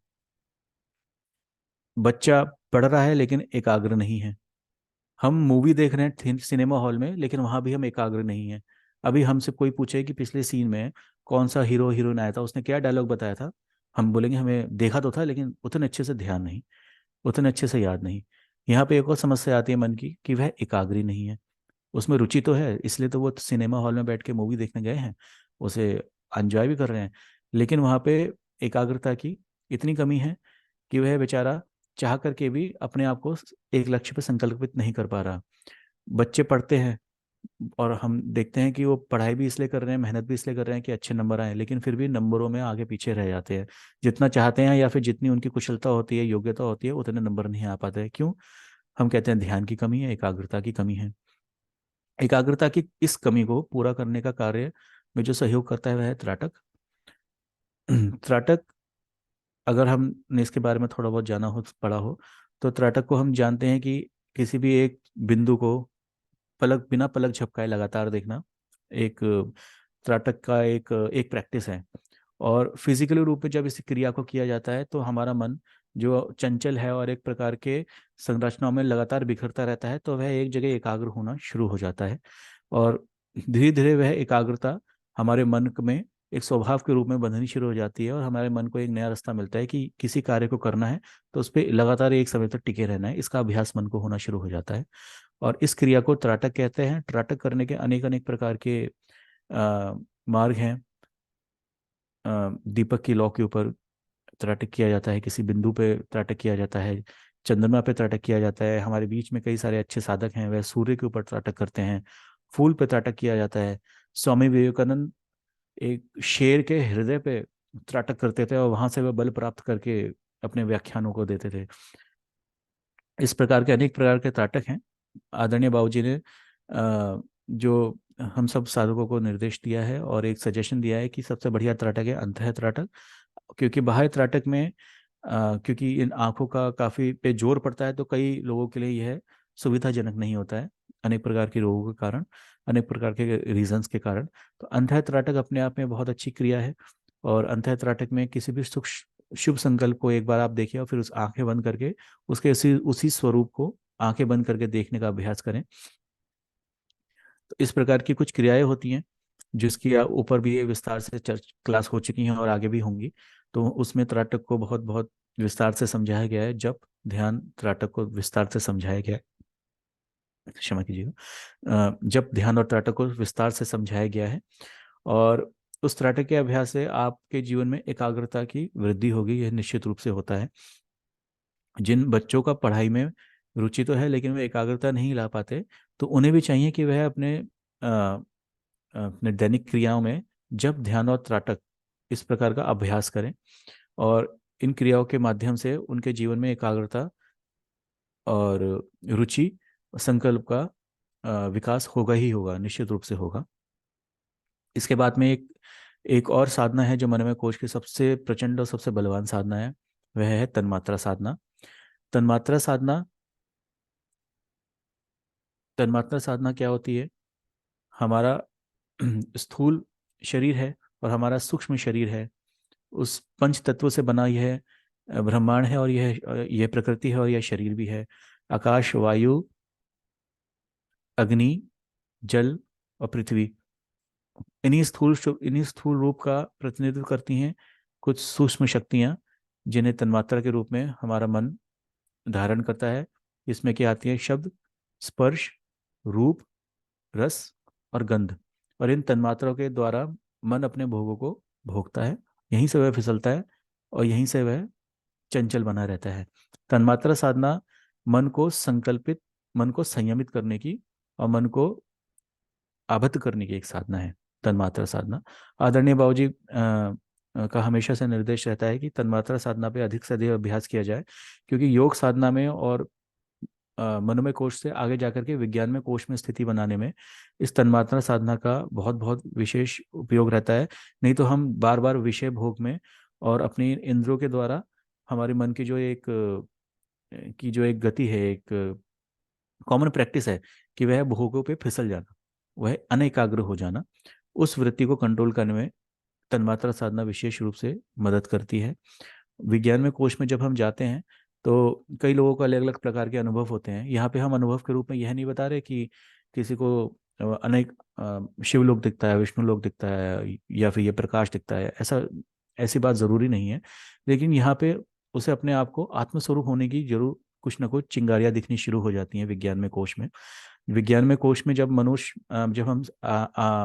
बच्चा पढ़ रहा है लेकिन एकाग्र नहीं है। हम मूवी देख रहे हैं सिनेमा हॉल में, लेकिन वहां भी हम एकाग्र नहीं है। अभी हमसे कोई पूछे कि पिछले सीन में कौन सा हीरो हीरोइन आया था, उसने क्या डायलॉग बताया था, हम बोलेंगे हमें देखा तो था लेकिन उतने अच्छे से ध्यान नहीं, उतने अच्छे से याद नहीं। यहाँ पे एक और समस्या आती है मन की कि वह एकाग्री नहीं है। उसमें रुचि तो है, इसलिए तो वो सिनेमा हॉल में बैठ के मूवी देखने गए हैं, उसे एंजॉय भी कर रहे हैं, लेकिन वहाँ पे एकाग्रता की इतनी कमी है कि वह बेचारा चाह करके भी अपने आप को एक लक्ष्य पर संकल्पित नहीं कर पा रहा। बच्चे पढ़ते हैं, और हम देखते हैं कि वो पढ़ाई भी इसलिए कर रहे हैं, मेहनत भी इसलिए कर रहे हैं कि अच्छे नंबर आए, लेकिन फिर भी नंबरों में आगे पीछे रह जाते हैं। जितना चाहते हैं या फिर जितनी उनकी कुशलता होती है, योग्यता होती है, उतने नंबर नहीं आ पाते हैं। क्यों? हम कहते हैं ध्यान की कमी है, एकाग्रता की कमी है। एकाग्रता की इस कमी को पूरा करने का कार्य में जो सहयोग करता है वह है त्राटक। त्राटक, अगर हमने इसके बारे में थोड़ा बहुत जाना हो, पढ़ा हो, तो त्राटक को हम जानते हैं कि किसी भी एक बिंदु को पलक बिना पलक झपकाए लगातार देखना एक त्राटक का एक एक प्रैक्टिस है। और फिजिकली रूप में जब इस क्रिया को किया जाता है तो हमारा मन जो चंचल है और एक प्रकार के संरचनाओं में लगातार बिखरता रहता है, तो वह एक जगह एकाग्र होना शुरू हो जाता है, और धीरे धीरे वह एकाग्रता हमारे मन में एक स्वभाव के रूप में बंधनी शुरू हो जाती है, और हमारे मन को एक नया रास्ता मिलता है कि किसी कार्य को करना है तो उस पर लगातार एक समय तक टिके रहना है। इसका अभ्यास मन को होना शुरू हो जाता है, और इस क्रिया को त्राटक कहते हैं। त्राटक करने के अनेक अनेक प्रकार के मार्ग हैं। दीपक की लौ के ऊपर त्राटक किया जाता है, किसी बिंदु पे त्राटक किया जाता है, चंद्रमा पे त्राटक किया जाता है। हमारे बीच में कई सारे अच्छे साधक हैं, वह सूर्य के ऊपर त्राटक करते हैं, फूल पे त्राटक किया जाता है। स्वामी विवेकानंद एक शेर के हृदय पे त्राटक करते थे, और वहां से वह बल प्राप्त करके अपने व्याख्यानों को देते थे। इस प्रकार के अनेक प्रकार के त्राटक हैं। आदरणीय बाबूजी ने जो हम सब साधकों को निर्देश दिया है और एक सजेशन दिया है कि सबसे बढ़िया त्राटक है अंतः त्राटक। क्योंकि बाह्य त्राटक में क्योंकि इन आंखों का काफी पे जोर पड़ता है, तो कई लोगों के लिए यह सुविधाजनक नहीं होता है, अनेक प्रकार के रोगों के कारण, अनेक प्रकार के रीजंस के कारण। तो अंतः त्राटक अपने आप में बहुत अच्छी क्रिया है, और अंतः त्राटक में किसी भी सुख शुभ संकल्प को एक बार आप देखिए और फिर उस आंखें बंद करके उसके उसी उसी स्वरूप को आंखें बंद करके देखने का अभ्यास करें। तो इस प्रकार की कुछ क्रियाएं होती हैं, जिसकी ऊपर भी ये विस्तार से चर्च क्लास हो चुकी हैं और आगे भी होंगी। तो उसमें त्राटक को बहुत बहुत विस्तार से समझाया गया है, जब ध्यान त्राटक को विस्तार से समझाया गया है। क्षमा कीजिएगा। जब ध्यान और त्राटक को विस्तार से समझाया गया है, और उस त्राटक के अभ्यास से आपके जीवन में एकाग्रता की वृद्धि होगी, यह निश्चित रूप से होता है। जिन बच्चों का पढ़ाई में रुचि तो है लेकिन वे एकाग्रता नहीं ला पाते, तो उन्हें भी चाहिए कि वह अपने दैनिक क्रियाओं में जब ध्यान और त्राटक इस प्रकार का अभ्यास करें, और इन क्रियाओं के माध्यम से उनके जीवन में एकाग्रता और रुचि, संकल्प का विकास होगा ही होगा, निश्चित रूप से होगा। इसके बाद में एक एक और साधना है जो मनोमय कोश की सबसे प्रचंड और सबसे बलवान साधना है, वह है तन्मात्रा साधना। तन्मात्रा साधना तन्मात्रा साधना क्या होती है? हमारा स्थूल शरीर है और हमारा सूक्ष्म शरीर है, उस पंच तत्वों से बना यह ब्रह्मांड है, और यह प्रकृति है, और यह शरीर भी है। आकाश, वायु, अग्नि, जल और पृथ्वी, इन्हीं स्थूल रूप का प्रतिनिधित्व करती हैं कुछ सूक्ष्म शक्तियाँ, जिन्हें तन्मात्रा के रूप में हमारा मन धारण करता है। इसमें क्या आती है? शब्द, स्पर्श, रूप, रस और गंध। और इन तन्मात्राओं के द्वारा मन अपने भोगों को भोगता है, यहीं से वह फिसलता है और यहीं से वह चंचल बना रहता है। तन्मात्रा साधना मन को संकल्पित, मन को संयमित करने की और मन को आबद्ध करने की एक साधना है, तन्मात्रा साधना। आदरणीय बाबूजी का हमेशा से निर्देश रहता है कि तन्मात्रा साधना पे अधिक से अधिक अभ्यास किया जाए, क्योंकि योग साधना में और मनोमय कोश से आगे जाकर के विज्ञान में कोश में स्थिति बनाने में इस तन्मात्रा साधना का बहुत बहुत विशेष उपयोग रहता है। नहीं तो हम बार बार विषय भोग में और अपनी इंद्रियों के द्वारा हमारे मन की जो एक गति है, एक कॉमन प्रैक्टिस है कि वह भोगों पे फिसल जाना, वह अनेकाग्र हो जाना, उस वृत्ति को कंट्रोल करने में तन्मात्रा साधना विशेष रूप से मदद करती है। विज्ञान में कोश में जब हम जाते हैं तो कई लोगों को अलग अलग प्रकार के अनुभव होते हैं। यहाँ पे हम अनुभव के रूप में यह नहीं बता रहे कि किसी को अनेक शिवलोक दिखता है, विष्णु लोक दिखता है, या फिर ये प्रकाश दिखता है, ऐसी बात ज़रूरी नहीं है। लेकिन यहाँ पे उसे अपने आप को आत्मस्वरूप होने की जरूर कुछ ना कुछ चिंगारियाँ दिखनी शुरू हो जाती हैं विज्ञान में कोश में। विज्ञान में कोश में जब हम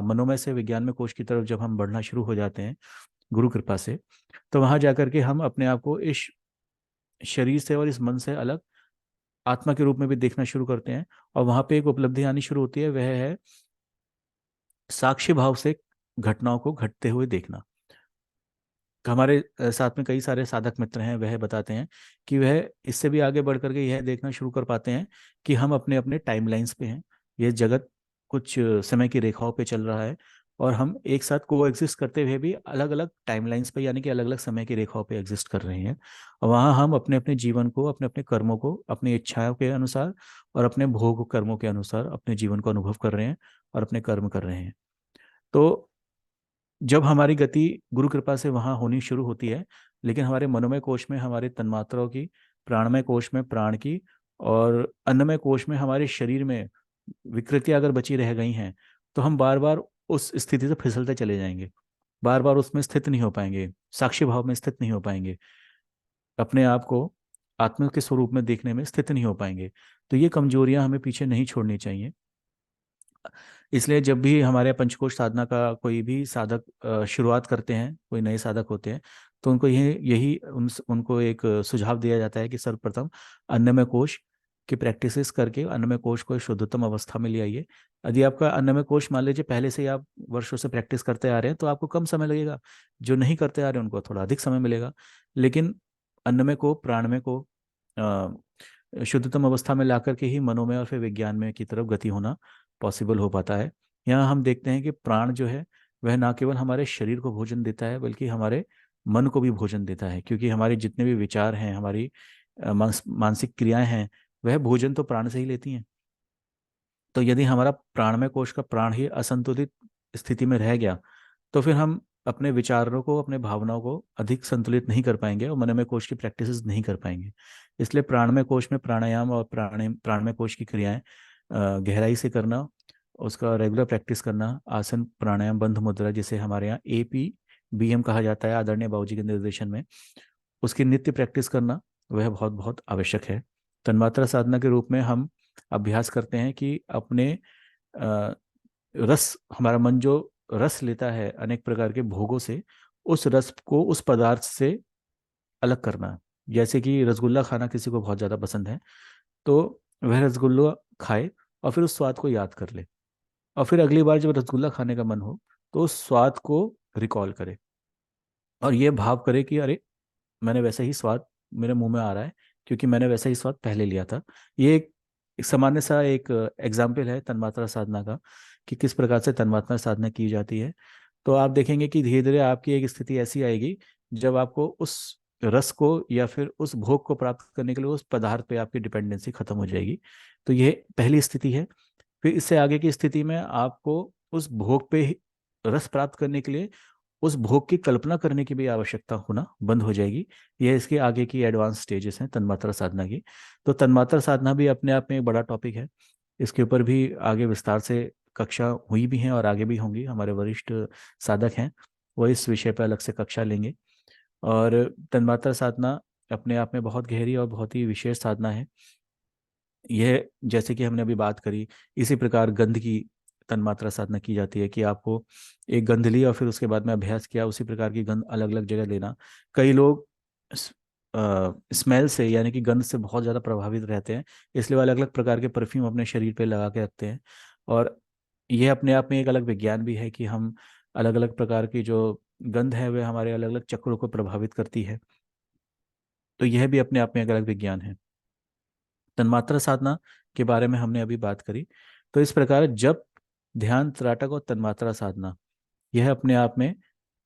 मनोमय से विज्ञान में कोश की तरफ जब हम बढ़ना शुरू हो जाते हैं गुरु कृपा से, तो वहां जाकर के हम अपने आप को इस शरीर से और इस मन से अलग आत्मा के रूप में भी देखना शुरू करते हैं। और वहां पे एक उपलब्धि आनी शुरू होती है, वह है साक्षी भाव से घटनाओं को घटते हुए देखना। हमारे साथ में कई सारे साधक मित्र हैं, वह बताते हैं कि वह इससे भी आगे बढ़ करके यह देखना शुरू कर पाते हैं कि हम अपने अपने टाइमलाइंस पे हैं, यह जगत कुछ समय की रेखाओं पे चल रहा है, और हम एक साथ को एग्जिस्ट करते हुए भी अलग अलग टाइमलाइंस पे, यानी कि अलग अलग समय की रेखाओं पे एग्जिस्ट कर रहे हैं। और वहाँ हम अपने अपने जीवन को, अपने अपने कर्मों को, अपनी इच्छाओं के अनुसार और अपने भोग कर्मों के अनुसार अपने जीवन को अनुभव कर रहे हैं और अपने कर्म कर रहे हैं। तो जब हमारी गति गुरु कृपा से वहाँ होनी शुरू होती है, लेकिन हमारे मनोमय कोश में हमारी तन्मात्राओं की, प्राणमय कोश में प्राण की, और अन्नमय कोश में हमारे शरीर में विकृतियां अगर बची रह गई हैं, तो हम बार बार उस स्थिति से फिसलते चले जाएंगे, बार बार उसमें स्थित नहीं हो पाएंगे, साक्षी भाव में स्थित नहीं हो पाएंगे, अपने आप को आत्मा के स्वरूप में देखने में स्थित नहीं हो पाएंगे। तो ये कमजोरियां हमें पीछे नहीं छोड़नी चाहिए। इसलिए जब भी हमारे पंचकोश साधना का कोई भी साधक शुरुआत करते हैं, कोई नए साधक होते हैं, तो उनको उनको एक सुझाव दिया जाता है कि सर्वप्रथम अन्नमय कोश की प्रैक्टिसेस करके अन्नमय कोश को शुद्धतम अवस्था में ले आइए। यदि आपका अन्नमय कोश मान लीजिए पहले से ही आप वर्षों से प्रैक्टिस करते आ रहे हैं, तो आपको कम समय लगेगा। जो नहीं करते आ रहे हैं उनको थोड़ा अधिक समय मिलेगा। लेकिन अन्नमय को, प्राणमय को शुद्धतम अवस्था में ला करके ही मनोमय और फिर विज्ञान में की तरफ गति होना पॉसिबल हो पाता है। यहाँ हम देखते हैं कि प्राण जो है वह ना केवल हमारे शरीर को भोजन देता है, बल्कि हमारे मन को भी भोजन देता है, क्योंकि हमारे जितने भी विचार हैं, हमारी मानसिक क्रियाएं हैं, वह भोजन तो प्राण से ही लेती हैं। तो यदि हमारा प्राणमय कोश का प्राण ही असंतुलित स्थिति में रह गया, तो फिर हम अपने विचारों को, अपने भावनाओं को अधिक संतुलित नहीं कर पाएंगे और मनोमय कोश की प्रैक्टिसेस नहीं कर पाएंगे। इसलिए प्राणमय कोश में प्राणायाम और प्राणमय कोश की क्रियाएं गहराई से करना, उसका रेगुलर प्रैक्टिस करना, आसन, प्राणायाम, बंध मुद्रा, जिसे हमारे यहाँ APBM कहा जाता है आदरणीय बाबूजी के निर्देशन में, उसकी नित्य प्रैक्टिस करना, वह बहुत बहुत आवश्यक है। तन्मात्रा साधना के रूप में हम अभ्यास करते हैं कि अपने अ, रस, हमारा मन जो रस लेता है अनेक प्रकार के भोगों से, उस रस को उस पदार्थ से अलग करना। जैसे कि रसगुल्ला खाना किसी को बहुत ज़्यादा पसंद है, तो वह रसगुल्ला खाए और फिर उस स्वाद को याद कर ले, और फिर अगली बार जब रसगुल्ला खाने का मन हो तो उस स्वाद को रिकॉल करे, और ये भाव करे कि अरे, मैंने वैसा ही स्वाद मेरे मुंह में आ रहा है, क्योंकि मैंने वैसा ही स्वाद पहले लिया था। ये एक सामान्य सा एक एग्जाम्पल है तन्मात्रा साधना का, कि किस प्रकार से तन्मात्रा साधना की जाती है। तो आप देखेंगे कि धीरे धीरे आपकी एक स्थिति ऐसी आएगी जब आपको उस रस को या फिर उस भोग को प्राप्त करने के लिए उस पदार्थ पे आपकी डिपेंडेंसी खत्म हो जाएगी। तो ये पहली स्थिति है। फिर इससे आगे की स्थिति में आपको उस भोग पे रस प्राप्त करने के लिए उस भोग की कल्पना करने की भी आवश्यकता होना बंद हो जाएगी। यह इसके आगे की एडवांस स्टेजेस हैं तन्मात्रा साधना की। तो तन्मात्रा साधना भी अपने आप में एक बड़ा टॉपिक है। इसके ऊपर भी आगे विस्तार से कक्षा हुई भी हैं और आगे भी होंगी। हमारे वरिष्ठ साधक हैं, वो इस विषय पर अलग से कक्षा लेंगे। और तन्मात्रा साधना अपने आप में बहुत गहरी और बहुत ही विशेष साधना है। यह जैसे कि हमने अभी बात करी, इसी प्रकार गंध की तन्मात्रा साधना की जाती है कि आपको एक गंध ली और फिर उसके बाद में अभ्यास किया उसी प्रकार की गंध अलग अलग जगह लेना। कई लोग स्मेल से यानी कि गंध से बहुत ज़्यादा प्रभावित रहते हैं, इसलिए वो अलग अलग प्रकार के परफ्यूम अपने शरीर पे लगा के रखते हैं। और यह अपने आप में एक अलग विज्ञान भी है कि हम अलग अलग प्रकार की जो गंध है वह हमारे अलग अलग चक्रों को प्रभावित करती है। तो यह भी अपने आप में एक अलग विज्ञान है। तन्मात्रा साधना के बारे में हमने अभी बात करी। तो इस प्रकार जप, ध्यान, त्राटक और तन्मात्रा साधना, यह अपने आप में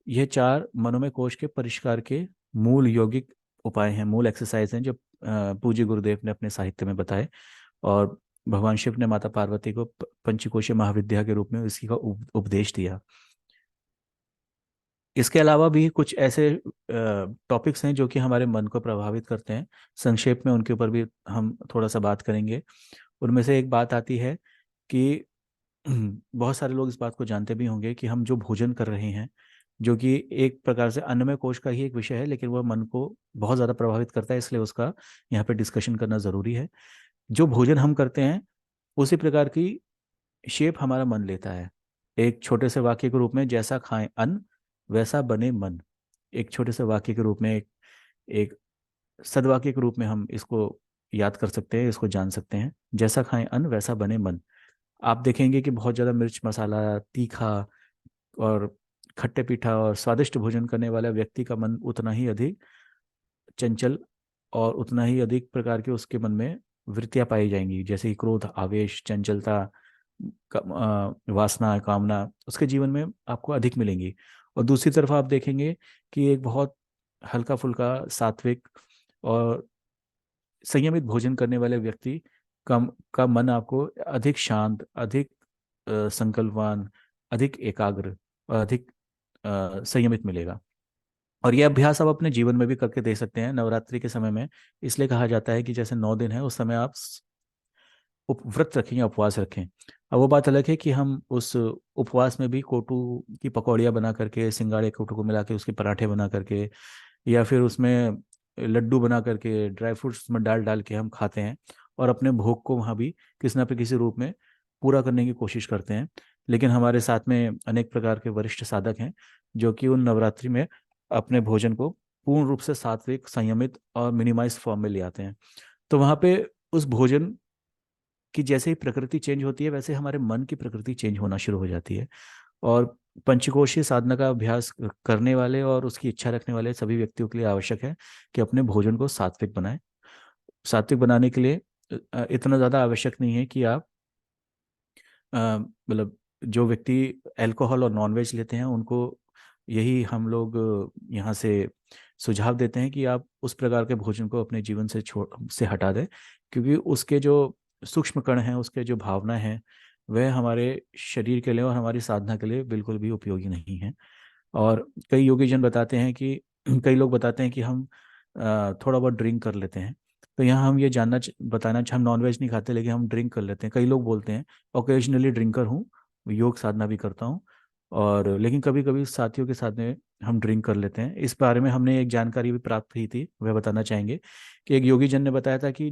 यह चार मनोमय कोश के परिष्कार के मूल यौगिक उपाय हैं, मूल एक्सरसाइज हैं जो पूज्य गुरुदेव ने अपने साहित्य में बताए। और भगवान शिव ने माता पार्वती को पंचकोशीय महाविद्या के रूप में इसी का उपदेश दिया। इसके अलावा भी कुछ ऐसे टॉपिक्स हैं जो कि हमारे मन को प्रभावित करते हैं। संक्षेप में उनके ऊपर भी हम थोड़ा सा बात करेंगे। उनमें से एक बात आती है कि बहुत सारे लोग इस बात को जानते भी होंगे कि हम जो भोजन कर रहे हैं, जो कि एक प्रकार से अन्नमय कोश का ही एक विषय है, लेकिन वह मन को बहुत ज़्यादा प्रभावित करता है, इसलिए उसका यहाँ पे डिस्कशन करना ज़रूरी है। जो भोजन हम करते हैं उसी प्रकार की शेप हमारा मन लेता है। एक छोटे से वाक्य के रूप में, जैसा खाएं अन्न वैसा बने मन। एक छोटे से वाक्य के रूप में, एक सदवाक्य के रूप में हम इसको याद कर सकते हैं, इसको जान सकते हैं। जैसा खाएं अन्न वैसा बने मन। आप देखेंगे कि बहुत ज़्यादा मिर्च मसाला, तीखा और खट्टे मीठा और स्वादिष्ट भोजन करने वाला व्यक्ति का मन उतना ही अधिक चंचल और उतना ही अधिक प्रकार के उसके मन में वृत्तियां पाई जाएंगी, जैसे कि क्रोध, आवेश, चंचलता, वासना, कामना उसके जीवन में आपको अधिक मिलेंगी। और दूसरी तरफ आप देखेंगे कि एक बहुत हल्का फुल्का, सात्विक और संयमित भोजन करने वाले व्यक्ति का मन आपको अधिक शांत, अधिक संकल्पवान, अधिक एकाग्र और अधिक संयमित मिलेगा। और यह अभ्यास आप अपने जीवन में भी करके देख सकते हैं नवरात्रि के समय में। इसलिए कहा जाता है कि जैसे 9 दिन है, उस समय आप व्रत रखें या उपवास रखें। अब वो बात अलग है कि हम उस उपवास में भी कोटू की पकौड़ियाँ बना करके, सिंगाड़े कोटू को मिला के उसके पराठे बना करके, या फिर उसमें लड्डू बना करके ड्राई फ्रूट्स में डाल डाल के हम खाते हैं और अपने भोग को वहाँ भी किसी न किसी रूप में पूरा करने की कोशिश करते हैं। लेकिन हमारे साथ में अनेक प्रकार के वरिष्ठ साधक हैं जो कि उन नवरात्रि में अपने भोजन को पूर्ण रूप से सात्विक, संयमित और मिनिमाइज फॉर्म में ले आते हैं। तो वहाँ पे उस भोजन की जैसे ही प्रकृति चेंज होती है, वैसे हमारे मन की प्रकृति चेंज होना शुरू हो जाती है। और पंचकोशीय साधना का अभ्यास करने वाले और उसकी इच्छा रखने वाले सभी व्यक्तियों के लिए आवश्यक है कि अपने भोजन को सात्विक बनाएं। सात्विक बनाने के लिए इतना ज़्यादा आवश्यक नहीं है कि आप मतलब जो व्यक्ति अल्कोहल और नॉनवेज लेते हैं उनको यही हम लोग यहाँ से सुझाव देते हैं कि आप उस प्रकार के भोजन को अपने जीवन से छोड़ से हटा दें, क्योंकि उसके जो सूक्ष्म कण हैं, उसके जो भावना है, वह हमारे शरीर के लिए और हमारी साधना के लिए बिल्कुल भी उपयोगी नहीं है। और कई योगी जन बताते हैं कि कई लोग बताते हैं कि हम थोड़ा बहुत ड्रिंक कर लेते हैं। तो यहाँ हम ये बताना हम नॉनवेज नहीं खाते लेकिन हम ड्रिंक कर लेते हैं। कई लोग बोलते हैं ओकेजनली ड्रिंकर हूँ, योग साधना भी करता हूँ, और लेकिन कभी कभी साथियों के साथ में हम ड्रिंक कर लेते हैं। इस बारे में हमने एक जानकारी भी प्राप्त की थी, वह बताना चाहेंगे कि एक योगी जन ने बताया था कि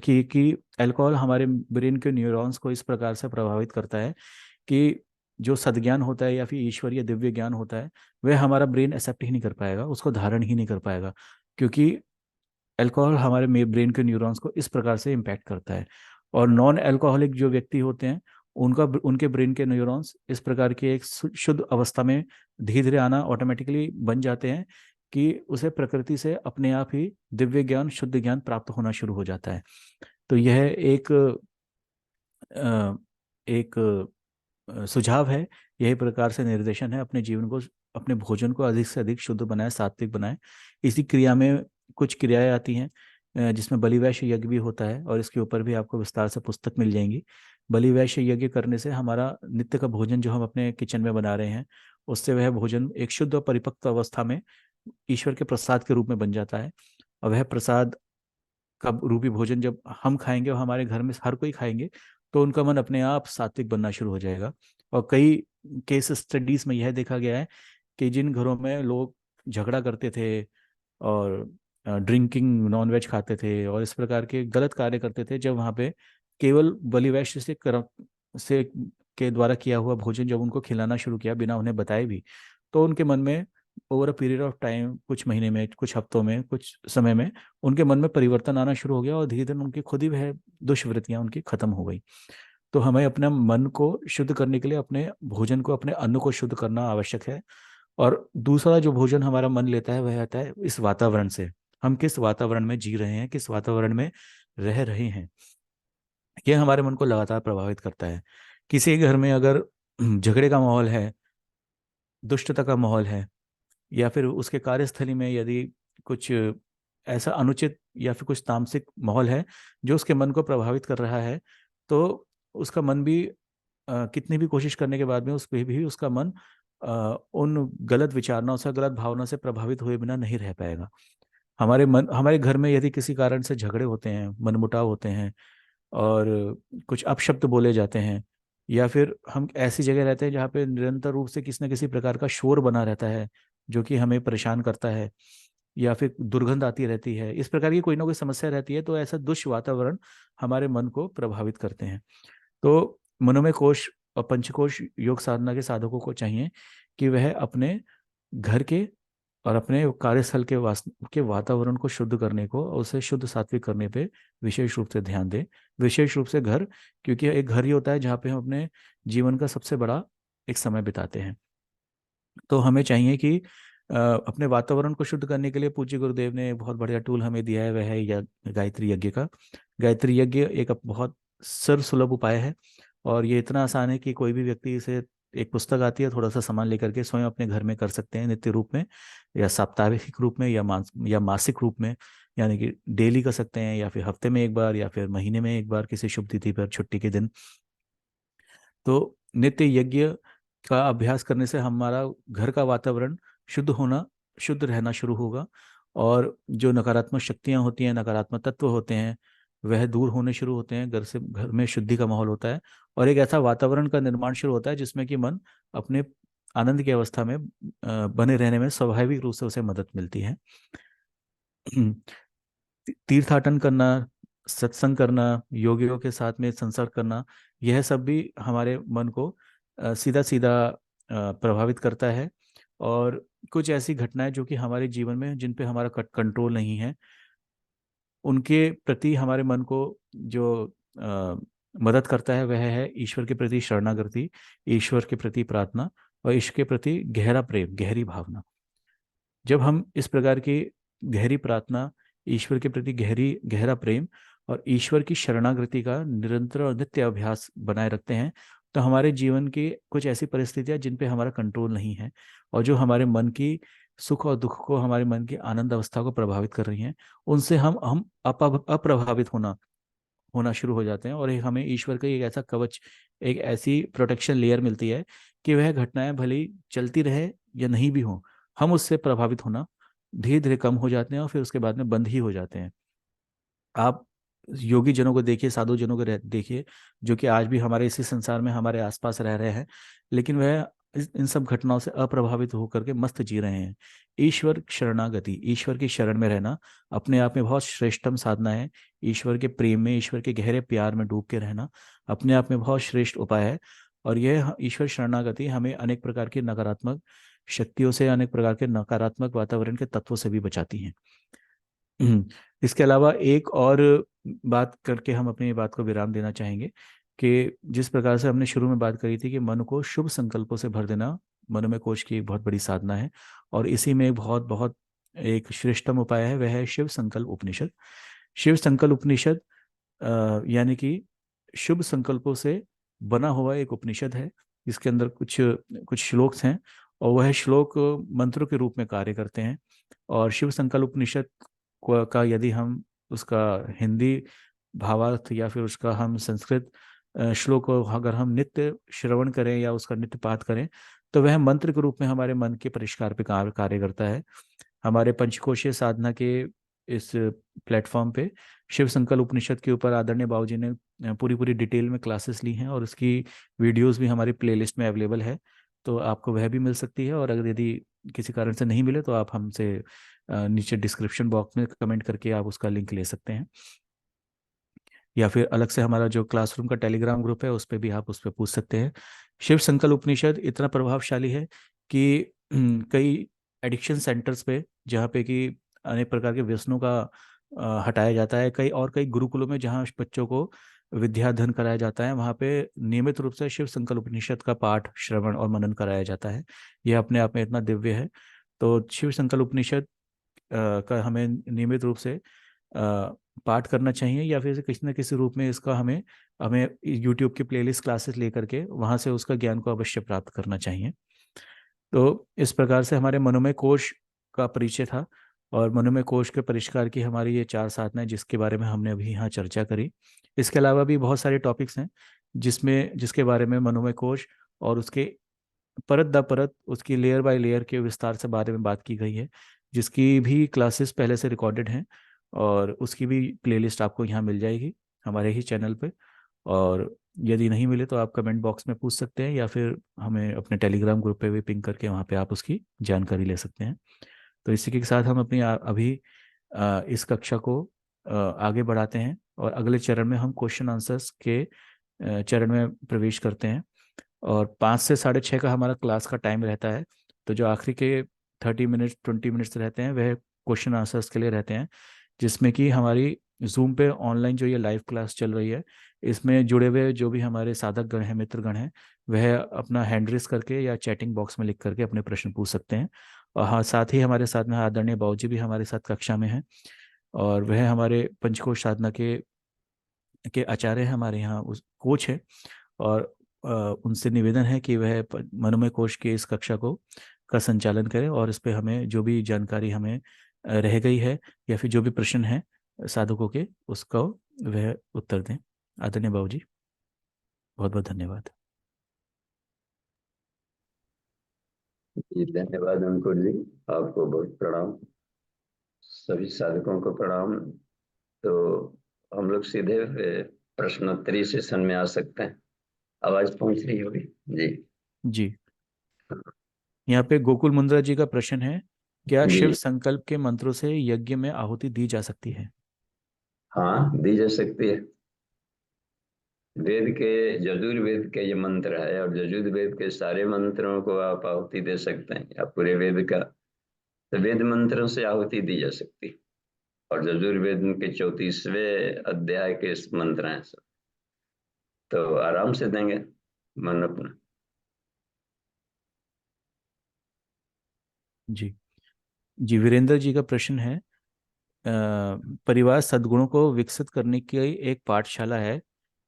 कि अल्कोहल हमारे ब्रेन के न्यूरॉन्स को इस प्रकार से प्रभावित करता है कि जो सद्ज्ञान होता है या फिर ईश्वरीय दिव्य ज्ञान होता है, वह हमारा ब्रेन एक्सेप्ट ही नहीं कर पाएगा, उसको धारण ही नहीं कर पाएगा, क्योंकि अल्कोहल हमारे ब्रेन के न्यूरॉन्स को इस प्रकार से इम्पैक्ट करता है। और नॉन अल्कोहलिक जो व्यक्ति होते हैं, उनके ब्रेन के न्यूरॉन्स इस प्रकार की एक शुद्ध अवस्था में धीरे धीरे आना ऑटोमेटिकली बन जाते हैं कि उसे प्रकृति से अपने आप ही दिव्य ज्ञान, शुद्ध ज्ञान प्राप्त होना शुरू हो जाता है। तो यह एक सुझाव है, यही प्रकार से निर्देशन है, अपने जीवन को, अपने भोजन को अधिक से अधिक शुद्ध बनाए, सात्विक बनाए। इसी क्रिया में कुछ क्रियाएं आती हैं जिसमें बलिवैश्य यज्ञ भी होता है, और इसके ऊपर भी आपको विस्तार से पुस्तक मिल जाएंगी। बलिवैश्य यज्ञ करने से हमारा नित्य का भोजन जो हम अपने किचन में बना रहे हैं, उससे वह भोजन एक शुद्ध और परिपक्व अवस्था में ईश्वर के प्रसाद के रूप में बन जाता है। और वह प्रसाद का रूपी भोजन जब हम खाएंगे और हमारे घर में हर कोई खाएंगे, तो उनका मन अपने आप सात्विक बनना शुरू हो जाएगा। और कई केस स्टडीज में यह देखा गया है कि जिन घरों में लोग झगड़ा करते थे और ड्रिंकिंग नॉनवेज खाते थे और इस प्रकार के गलत कार्य करते थे, जब वहाँ पे केवल बलिवैश्य से के द्वारा किया हुआ भोजन जब उनको खिलाना शुरू किया बिना उन्हें बताए भी, तो उनके मन में over a period of time, कुछ महीने में, कुछ हफ्तों में, कुछ समय में उनके मन में परिवर्तन आना शुरू हो गया, और धीरे धीरे उनकी खुद ही वह दुष्वृत्तियां उनकी खत्म हो गई। तो हमें अपने मन को शुद्ध करने के लिए अपने भोजन को, अपने अन्न को शुद्ध करना आवश्यक है। और दूसरा जो भोजन हमारा मन लेता है वह आता है इस वातावरण से। हम किस वातावरण में जी रहे हैं, किस वातावरण में रह रहे हैं, यह हमारे मन को लगातार प्रभावित करता है। किसी घर में अगर झगड़े का माहौल है, दुष्टता का माहौल है, या फिर उसके कार्यस्थली में यदि कुछ ऐसा अनुचित या फिर कुछ तामसिक माहौल है जो उसके मन को प्रभावित कर रहा है, तो उसका मन भी कितनी भी कोशिश करने के बाद में उस पे भी उसका मन उन गलत विचारनाओं से, गलत भावनाओं से प्रभावित हुए बिना नहीं रह पाएगा। हमारे घर में यदि किसी कारण से झगड़े होते हैं, मनमुटाव होते हैं, और कुछ अपशब्द बोले जाते हैं, या फिर हम ऐसी जगह रहते हैं जहाँ पे निरंतर रूप से किसी न किसी प्रकार का शोर बना रहता है जो कि हमें परेशान करता है, या फिर दुर्गंध आती रहती है, इस प्रकार की कोई ना कोई समस्या रहती है, तो ऐसा दुष्ट वातावरण हमारे मन को प्रभावित करते हैं। तो मनोमय कोश और पंचकोश योग साधना के साधकों को चाहिए कि वह अपने घर के और अपने कार्यस्थल के वातावरण को शुद्ध करने को और उसे शुद्ध सात्विक करने पे विशेष रूप से ध्यान दें। विशेष रूप से घर, क्योंकि एक घर ही होता है जहाँ पे हम अपने जीवन का सबसे बड़ा एक समय बिताते हैं। तो हमें चाहिए कि अपने वातावरण को शुद्ध करने के लिए पूज्य गुरुदेव ने एक बहुत बढ़िया टूल हमें दिया है, वह है गायत्री यज्ञ का। गायत्री यज्ञ एक बहुत सर्वसुलभ उपाय है, और ये इतना आसान है कि कोई भी व्यक्ति इसे, एक पुस्तक आती है, थोड़ा सा सामान लेकर के स्वयं अपने घर में कर सकते हैं, नित्य रूप में या साप्ताहिक रूप में या मासिक रूप में, यानी कि डेली कर सकते हैं, या फिर हफ्ते में एक बार, या फिर महीने में एक बार किसी शुभ तिथि पर, छुट्टी के दिन। तो नित्य यज्ञ का अभ्यास करने से हमारा घर का वातावरण शुद्ध होना, शुद्ध रहना शुरू होगा, और जो नकारात्मक शक्तियां होती हैं, नकारात्मक तत्व होते हैं, वह दूर होने शुरू होते हैं। घर में शुद्धि का माहौल होता है, और एक ऐसा वातावरण का निर्माण शुरू होता है जिसमें कि मन अपने आनंद की अवस्था में बने रहने में स्वाभाविक रूप से उसे मदद मिलती है। तीर्थाटन करना, सत्संग करना, योगियों के साथ में संसर्ग करना, यह सब भी हमारे मन को सीधा सीधा प्रभावित करता है। और कुछ ऐसी घटनाएं जो कि हमारे जीवन में, जिन पे हमारा कंट्रोल नहीं है, उनके प्रति हमारे मन को जो अ, मदद करता है वह है ईश्वर के प्रति शरणागति, ईश्वर के प्रति प्रार्थना, और ईश्वर के प्रति गहरा प्रेम, गहरी भावना। जब हम इस प्रकार की गहरी प्रार्थना, ईश्वर के प्रति गहरा प्रेम और ईश्वर की शरणागति का निरंतर और नित्य अभ्यास बनाए रखते हैं, तो हमारे जीवन की कुछ ऐसी परिस्थितियां जिन पे हमारा कंट्रोल नहीं है, और जो हमारे मन की सुख और दुख को, हमारे मन की आनंद अवस्था को प्रभावित कर रही हैं, उनसे हम अप्रभावित होना होना शुरू हो जाते हैं। और एक हमें ईश्वर का एक ऐसा कवच, एक ऐसी प्रोटेक्शन लेयर मिलती है कि वह घटनाएं भले ही चलती रहे या नहीं भी हो, हम उससे प्रभावित होना धीरे धीरे कम हो जाते हैं, और फिर उसके बाद में बंद ही हो जाते हैं। आप योगी जनों को देखिए, साधु जनों को देखिए, जो कि आज भी हमारे इसी संसार में हमारे आसपास रह रहे हैं, लेकिन वह इन सब घटनाओं से अप्रभावित होकर के मस्त जी रहे हैं। ईश्वर शरणागति, ईश्वर की शरण में रहना अपने आप में बहुत श्रेष्ठतम साधना है। ईश्वर के प्रेम में, ईश्वर के गहरे प्यार में डूब के रहना अपने आप में बहुत श्रेष्ठ उपाय है। और यह ईश्वर शरणागति हमें अनेक प्रकार की नकारात्मक शक्तियों से, अनेक प्रकार के नकारात्मक वातावरण के तत्वों से भी बचाती हैं। इसके अलावा एक और बात करके हम अपनी बात को विराम देना चाहेंगे कि जिस प्रकार से हमने शुरू में बात करी थी कि मन को शुभ संकल्पों से भर देना मनोमय कोश की एक बहुत बड़ी साधना है, और इसी में एक बहुत बहुत एक श्रेष्ठतम उपाय है, वह है शिव संकल्प उपनिषद। शिव संकल्प उपनिषद यानी कि शुभ संकल्पों से बना हुआ एक उपनिषद है, जिसके अंदर कुछ कुछ श्लोक हैं, और वह श्लोक मंत्रों के रूप में कार्य करते हैं। और शिव संकल्प उपनिषद का यदि हम उसका हिंदी भावार्थ या फिर उसका हम संस्कृत श्लोक को अगर हम नित्य श्रवण करें या उसका नित्य पाठ करें, तो वह मंत्र के रूप में हमारे मन के परिष्कार पे कार्य करता है। हमारे पंचकोशीय साधना के इस प्लेटफॉर्म पे शिव संकल्प उपनिषद के ऊपर आदरणीय बाबूजी ने पूरी पूरी डिटेल में क्लासेस ली हैं, और उसकी वीडियोस भी हमारी प्लेलिस्ट में अवेलेबल है। तो आपको वह भी मिल सकती है, और अगर यदि किसी कारण से नहीं मिले तो आप हमसे नीचे डिस्क्रिप्शन बॉक्स में कमेंट करके आप उसका लिंक ले सकते हैं, या फिर अलग से हमारा जो क्लासरूम का टेलीग्राम ग्रुप है उस पर भी आप उस पर पूछ सकते हैं। शिव संकल्प उपनिषद इतना प्रभावशाली है कि कई एडिक्शन सेंटर्स पे, जहाँ पे कि अनेक प्रकार के व्यसनों का हटाया जाता है, कई गुरुकुलों में जहाँ बच्चों को विद्याधन कराया जाता है, वहाँ पे नियमित रूप से शिव संकल्प उपनिषद का पाठ श्रवण और मनन कराया जाता है। यह अपने आप में इतना दिव्य है। तो शिव संकल्प उपनिषद का हमें नियमित रूप से पाठ करना चाहिए, या फिर किसी न किसी रूप में इसका हमें हमें यूट्यूब की प्लेलिस्ट क्लासेस लेकर के वहाँ से उसका ज्ञान को अवश्य प्राप्त करना चाहिए। तो इस प्रकार से हमारे मनोमय कोश का परिचय था, और मनोमय कोश के परिष्कार की हमारी ये 4 साधनाएं जिसके बारे में हमने अभी यहाँ चर्चा करी। इसके अलावा भी बहुत सारे टॉपिक्स हैं जिसके बारे में मनोमय कोश और उसके परत दर परत, उसकी लेयर बाय लेयर के विस्तार से बारे में बात की गई है, जिसकी भी क्लासेस पहले से रिकॉर्डेड हैं, और उसकी भी प्लेलिस्ट आपको यहाँ मिल जाएगी हमारे ही चैनल पे। और यदि नहीं मिले तो आप कमेंट बॉक्स में पूछ सकते हैं, या फिर हमें अपने टेलीग्राम ग्रुप पे भी पिंग करके वहाँ पे आप उसकी जानकारी ले सकते हैं। तो इसी के साथ हम अपनी अभी इस कक्षा को आगे बढ़ाते हैं, और अगले चरण में हम क्वेश्चन आंसर्स के चरण में प्रवेश करते हैं। और 5 से 6:30 का हमारा क्लास का टाइम रहता है। तो जो आखिरी के 30 मिनट्स 20 मिनट्स रहते हैं वह क्वेश्चन आंसर्स के लिए रहते हैं, जिसमें कि हमारी जूम पे ऑनलाइन जो ये लाइव क्लास चल रही है, इसमें जुड़े हुए जो भी हमारे साधक गण हैं, मित्रगण हैं, वह अपना हैंड रेस करके या चैटिंग बॉक्स में लिख करके अपने प्रश्न पूछ सकते हैं। और हाँ, साथ ही हमारे साथ में आदरणीय बाबूजी भी हमारे साथ कक्षा में हैं, और वह हमारे पंचकोश साधना के आचार्य हैं, हमारे यहाँ उस कोच है। और उनसे निवेदन है कि वह मनोमय कोश की इस कक्षा को का संचालन करें, और इस पे हमें जो भी जानकारी हमें रह गई है, या फिर जो भी प्रश्न है साधकों के, उसका वह उत्तर दें। आदरणीय बाबू जी, बहुत बहुत धन्यवाद। जी धन्यवाद अंकुर जी, आपको बहुत प्रणाम। सभी साधकों को प्रणाम। तो हम लोग सीधे प्रश्नोत्तरी सेशन में आ सकते हैं। आवाज पहुंच रही होगी जी। जी, यहाँ पे गोकुल मुंद्रा जी का प्रश्न है, क्या शिव जी संकल्प के मंत्रों से यज्ञ में आहुति दी जा सकती है? हाँ, दी जा सकती है। वेद के यजुर्वेद के ये मंत्र है, और यजुर्वेद के सारे मंत्रों को आप आहुति दे सकते हैं, या पूरे वेद का। तो वेद मंत्रों से आहुति दी जा सकती है, और यजुर्वेद के 34वें अध्याय के इस मंत्र हैं सब। तो आराम से देंगे मन अपना। जी जी, वीरेंद्र जी का प्रश्न है, परिवार सद्गुणों को विकसित करने की एक पाठशाला है,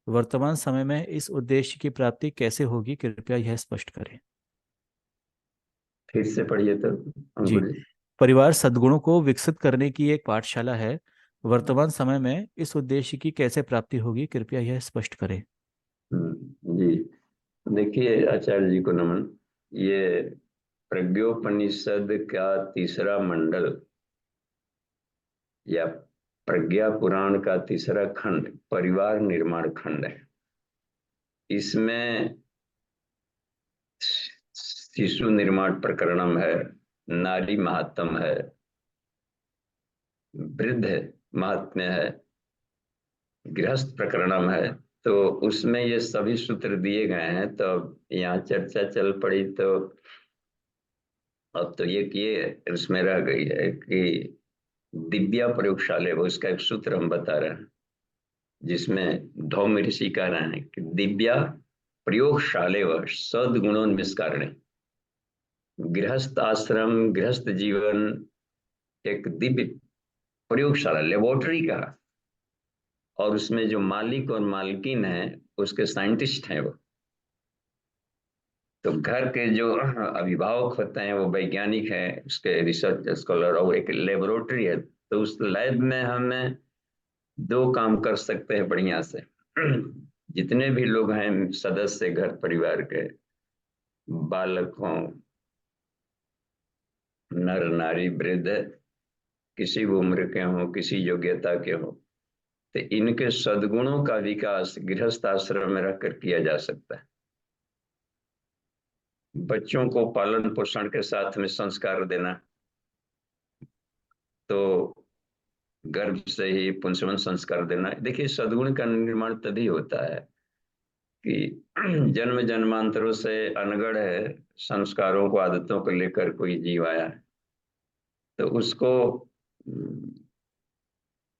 वर्तमान समय में इस उद्देश्य की प्राप्ति कैसे होगी, कृपया यह स्पष्ट करें। फिर से पढ़िए तो जी, अंकुर जी। परिवार सद्गुणों को विकसित करने की एक पाठशाला है, वर्तमान समय में इस उद्देश्य की कैसे प्राप्ति होगी, कृपया यह स्पष्ट करें। जी देखिए, आचार्य जी को नमन। ये प्रज्ञोपनिषद का तीसरा मंडल, या प्रज्ञा पुराण का तीसरा खंड परिवार निर्माण खंड है। इसमें शिशु निर्माण प्रकरणम है, नारी महात्म है, वृद्ध महात्म्य है, गृहस्थ प्रकरणम है। तो उसमें ये सभी सूत्र दिए गए हैं। तो यहाँ चर्चा चल पड़ी, तो अब तो ये किए उसमें रह गई है कि दिव्या प्रयोगशाले, वो उसका एक सूत्र हम बता रहे हैं, जिसमें धौम ऋषि कह रहे हैं कि दिव्या प्रयोगशाले व सद्गुणोन्मिष्कारणे। गृहस्थ आश्रम, गृहस्थ जीवन एक दिव्य प्रयोगशाला, लेबोरेटरी का। और उसमें जो मालिक और मालकिन है, उसके साइंटिस्ट हैं वो। तो घर के जो अभिभावक होते हैं वो वैज्ञानिक हैं, उसके रिसर्च स्कॉलर, और एक लेबोरेटरी है। तो उस लैब में हमें दो काम कर सकते हैं बढ़िया से। जितने भी लोग हैं सदस्य घर परिवार के, बालक हों, नर नारी वृद्ध, किसी भी उम्र के हों, किसी योग्यता के हों, तो इनके सद्गुणों का विकास गृहस्थ आश्रम में रहकर किया जा सकता है। बच्चों को पालन पोषण के साथ में संस्कार देना, तो गर्भ से ही पुंसवन संस्कार देना। देखिए, सद्गुण का निर्माण तभी होता है कि जन्म जन्मांतरों से अनगढ़ है संस्कारों को, आदतों को लेकर कोई जीव आया है, तो उसको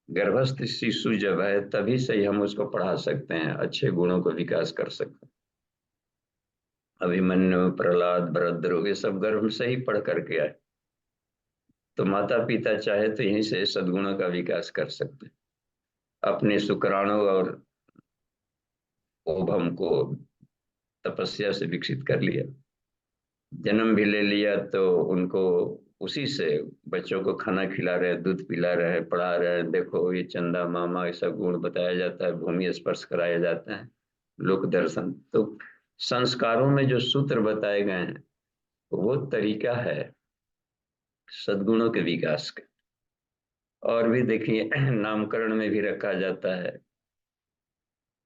गर्भस्थ शिशु जब है तभी से ही हम उसको पढ़ा सकते हैं, अच्छे गुणों को विकास कर सकते हैं। अभिमन्यु, प्रहलाद, भरद्र, ये सब गर्भ से ही पढ़ करके आए। तो माता पिता चाहे तो यहीं से सद्गुणों का विकास कर सकते हैं। अपने शुक्राणु और ओभम को तपस्या से विकसित कर लिया, जन्म भी ले लिया, तो उनको उसी से बच्चों को खाना खिला रहे, दूध पिला रहे, पढ़ा रहे, देखो ये चंदा मामा, ऐसा गुण बताया जाता है, भूमि स्पर्श कराया जाता है, लोक दर्शन। तो संस्कारों में जो सूत्र बताए गए हैं वो तरीका है सद्गुणों के विकास का। और भी देखिए, नामकरण में भी रखा जाता है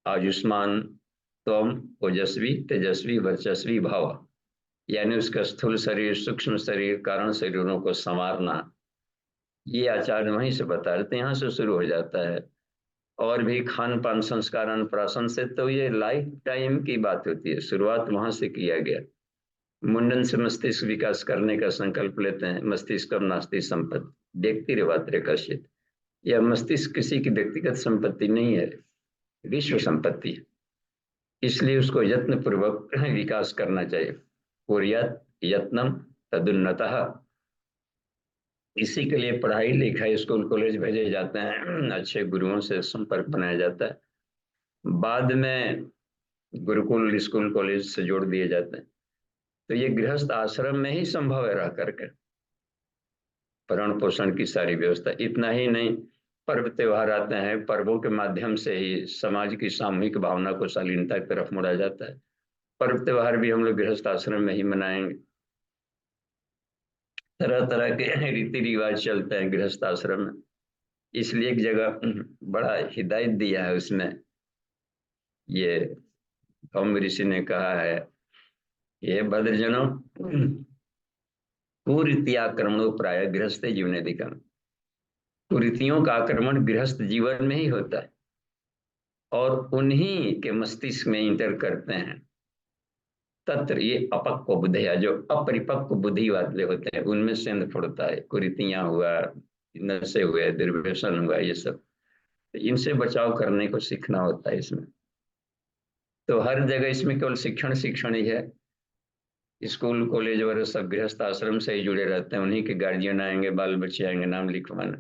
आयुष्मान त्वम ओजस्वी तेजस्वी वर्चस्वी भाव, यानी उसका स्थूल शरीर, सूक्ष्म शरीर, कारण शरीरों को संवारना। ये आचार्य वहीं से बता रहे थे, यहाँ से शुरू हो जाता है। और भी खान पान संस्कार अन्नप्राशन से, तो ये लाइफ टाइम की बात होती है, शुरुआत वहां से किया गया। मुंडन से मस्तिष्क विकास करने का संकल्प लेते हैं, मस्तिष्क नास्ति संपत्ति व्यक्ति रेवात्रे कश्चित। यह मस्तिष्क किसी की व्यक्तिगत संपत्ति नहीं है, विश्व संपत्ति है, इसलिए उसको यत्न पूर्वक विकास करना चाहिए। कुर्यात यत्नम तदुन्नतः। इसी के लिए पढ़ाई लिखाई, स्कूल कॉलेज भेजे जाते हैं, अच्छे गुरुओं से संपर्क बनाया जाता है, बाद में गुरुकुल स्कूल कॉलेज से जोड़ दिए जाते हैं। तो ये गृहस्थ आश्रम में ही संभव है रह करके भरण पोषण की सारी व्यवस्था। इतना ही नहीं, पर्व त्योहार आते हैं, पर्वों के माध्यम से ही समाज की सामूहिक भावना को शालीनता की तरफ मोड़ा जाता है। पर्व त्योहार भी हम लोग गृहस्थ आश्रम में ही मनाएंगे। तरह तरह के रीति रिवाज चलते हैं गृहस्थ आश्रम में। इसलिए एक जगह बड़ा हिदायत दिया है उसमें, ये कौम ऋषि ने कहा है, ये भद्रजनों, कुरीति आक्रमणों प्राय गृहस्थ जीवन अधिकम। कुरीतियों का आक्रमण गृहस्थ जीवन में ही होता है और उन्हीं के मस्तिष्क में इंटर करते हैं। तत्र ये अपक्व बुद्धिया, जो अपरिपक्व बुद्धि वाले होते हैं उनमें सेंध फुड़ता है। कुरीतियां हुआ, नशे हुए, दुर्व्यसन हुआ, ये सब, तो इनसे बचाव करने को सीखना होता है इसमें। तो हर जगह इसमें केवल शिक्षण शिक्षण ही है। स्कूल कॉलेज वगैरह सब गृहस्थ आश्रम से ही जुड़े रहते हैं, उन्हीं के गार्जियन आएंगे, बाल बच्चे आएंगे नाम लिखवाने।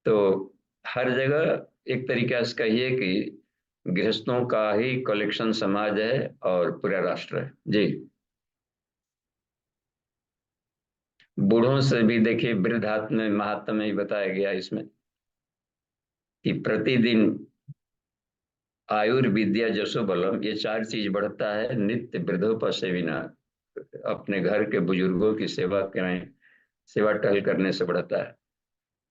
तो हर जगह एक तरीका से कहिए कि गृहस्थों का ही कलेक्शन समाज है और पूरा राष्ट्र है जी। बूढ़ों से भी देखिए, वृद्धात्म महात्म में ही बताया गया इसमें कि प्रतिदिन आयुर्विद्या जसो बलम, ये चार चीज बढ़ता है नित्य वृद्धोपसेविना। अपने घर के बुजुर्गों की सेवा करें, सेवा टहल करने से बढ़ता है।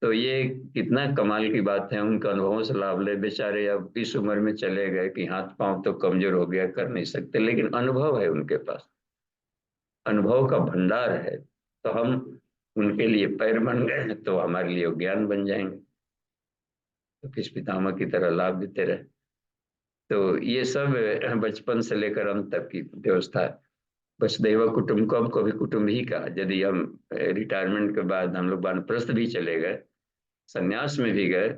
तो ये कितना कमाल की बात है, उनके अनुभवों से लाभ ले। बेचारे अब इस उम्र में चले गए कि हाथ पांव तो कमजोर हो गया, कर नहीं सकते, लेकिन अनुभव है उनके पास, अनुभव का भंडार है। तो हम उनके लिए पैर बन गए तो हमारे लिए ज्ञान बन जाएंगे, तो किस पितामह की तरह लाभ देते रहे। तो ये सब बचपन से लेकर अंत तक की व्यवस्था है। वसुधैव कुटुंबकम को भी कुटुंब ही कहा। यदि हम रिटायरमेंट के बाद हम लोग वानप्रस्थ भी चले गए, संन्यास में भी गए,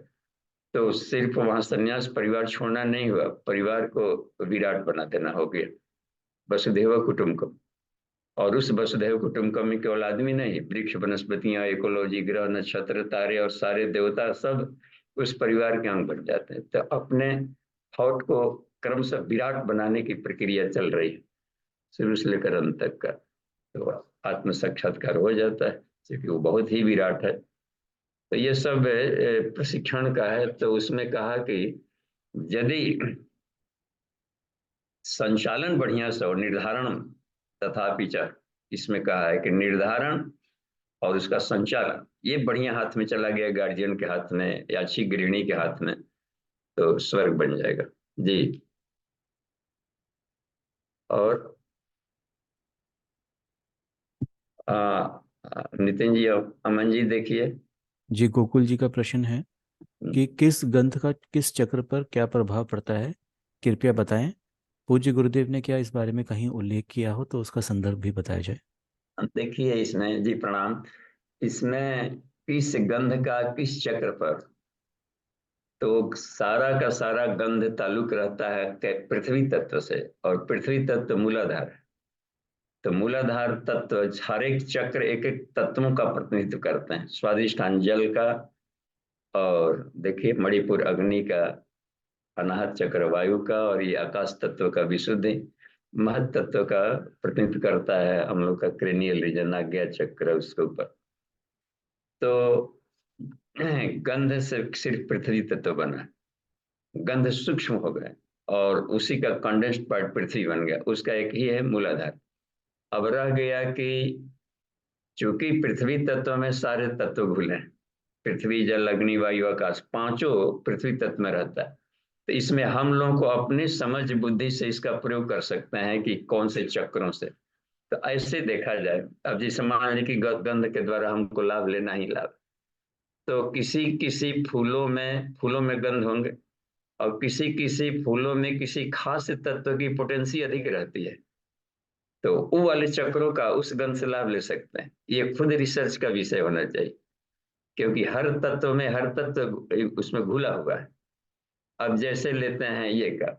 तो सिर्फ वहां संन्यास परिवार छोड़ना नहीं हुआ, परिवार को विराट बना देना हो गया, वसुधैव कुटुंबकम। और उस वसुधैव कुटुंबकम में केवल आदमी नहीं, वृक्ष, वनस्पतियां, इकोलॉजी, ग्रह, नक्षत्र, तारे और सारे देवता सब उस परिवार के अंग बन जाते हैं। तो अपने थॉट को क्रमशः विराट बनाने की प्रक्रिया चल रही है। शुरू से लेकर अंत तक का, तो आत्म साक्षात्कार हो जाता है, क्योंकि वो बहुत ही विराट है। तो ये सब प्रशिक्षण का है। तो उसमें कहा कि यदि संचालन बढ़िया से और निर्धारण तथापि च, इसमें कहा है कि निर्धारण और उसका संचालन ये बढ़िया हाथ में चला गया, गार्जियन के हाथ में या अच्छी गृहिणी के हाथ में, तो स्वर्ग बन जाएगा। जी। और नितिन जी, अमन जी देखिए। जी, गोकुल जी का प्रश्न है कि किस ग्रंथ का किस चक्र पर क्या प्रभाव पड़ता है, कृपया बताएं। पूज्य गुरुदेव ने क्या इस बारे में कहीं उल्लेख किया हो तो उसका संदर्भ भी बताया जाए। देखिए इसमें, जी प्रणाम, इसमें किस गंध का किस चक्र पर, तो सारा का सारा गंध ताल्लुक रहता है पृथ्वी तत्व से, और पृथ्वी तत्व मूलाधार है। तो मूलाधार तत्व हर एक चक्र एक एक तत्वों का प्रतिनिधित्व करते हैं। स्वादिष्ठान जल का, और देखिए मणिपुर अग्नि का, अनाहत चक्र वायु का, और ये आकाश तत्व का विशुद्धि महत तत्व का प्रतिनिधित्व करता है हम लोग का क्रेनियल रीजन, आज्ञा चक्र उसके ऊपर। तो गंध से सिर्फ पृथ्वी तत्व बना है, गंध सूक्ष्म हो गए, और उसी का कंडेंस्ड पार्ट पृथ्वी बन गया, उसका एक ही है मूलाधार। अब रह गया कि चूंकि पृथ्वी तत्व में सारे तत्व घुले हैं, पृथ्वी जल अग्नि वायु आकाश पांचों पृथ्वी तत्व में रहता है, तो इसमें हम लोगों को अपनी समझ बुद्धि से इसका प्रयोग कर सकते हैं कि कौन से चक्रों से। तो ऐसे देखा जाए, अब जैसे मान लीजिए कि गंध के द्वारा हमको लाभ लेना ही लाभ, तो किसी किसी फूलों में गंध होंगे, और किसी किसी फूलों में किसी खास तत्व की पोटेंसी अधिक रहती है, तो वो वाले चक्रों का उस गंध से लाभ ले सकते हैं। ये खुद रिसर्च का विषय होना चाहिए, क्योंकि हर तत्व में हर तत्व उसमें घुला हुआ है। अब जैसे लेते हैं ये का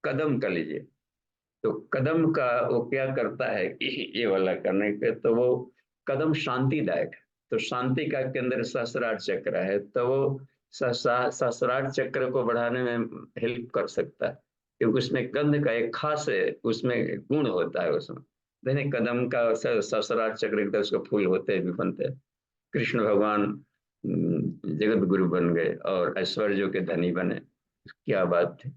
कदम का लीजिए, तो कदम का वो क्या करता है कि ये वाला करने पे, तो वो कदम शांतिदायक है, तो शांति का केंद्र सहस्रार चक्र है, तो वो सहस्रार चक्र को बढ़ाने में हेल्प कर सकता है, क्योंकि उसमें गंध का एक खास है, उसमें गुण होता है उसमें। देखिए कदम का सहस्रार चक्र के उसके फूल होते हैं, भी बनते हैं। कृष्ण भगवान जगत गुरु बन गए और ऐश्वर्यों के धनी बने, क्या बात थी।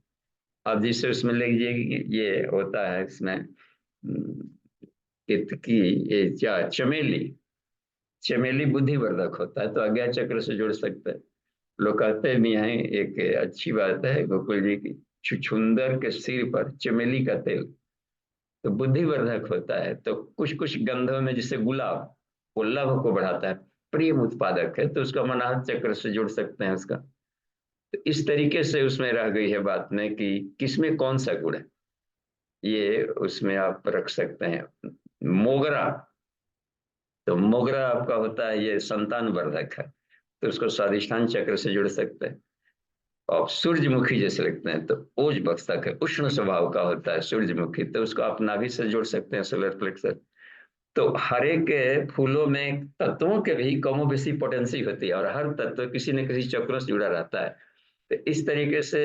अब जिससे उसमें ले लीजिए कि ये होता है इसमें की ये क्या चमेली, चमेली बुद्धिवर्धक होता है, तो अज्ञा चक्र से जुड़ सकते हैं। लोग कहते भी हैं, एक अच्छी बात है गोकुल जी की, छुछुंदर के सिर पर चमेली का तेल, तो बुद्धिवर्धक होता है। तो कुछ कुछ गंधों में, जैसे गुलाब, वो लव को बढ़ाता है, प्रेम उत्पादक है, तो उसका मनाहत चक्र से जुड़ सकते हैं उसका। तो इस तरीके से उसमें रह गई है बात में कि किसमें कौन सा गुण है, ये उसमें आप रख सकते हैं। मोगरा, तो मोगरा आपका होता है ये संतान वर्धक है, तो उसको स्वादिष्ठान चक्र से जुड़ सकते हैं। और सूर्यमुखी जैसे लगते हैं तो ओज बख्शक है, उष्ण स्वभाव का होता है सूर्यमुखी, तो उसको आप नाभि से जोड़ सकते हैं, सोलर प्लेक्सस। तो हर एक फूलों में तत्वों के भी कमो बेसी पोटेंसी होती है, और हर तत्व किसी न किसी चक्रों से जुड़ा रहता है। तो इस तरीके से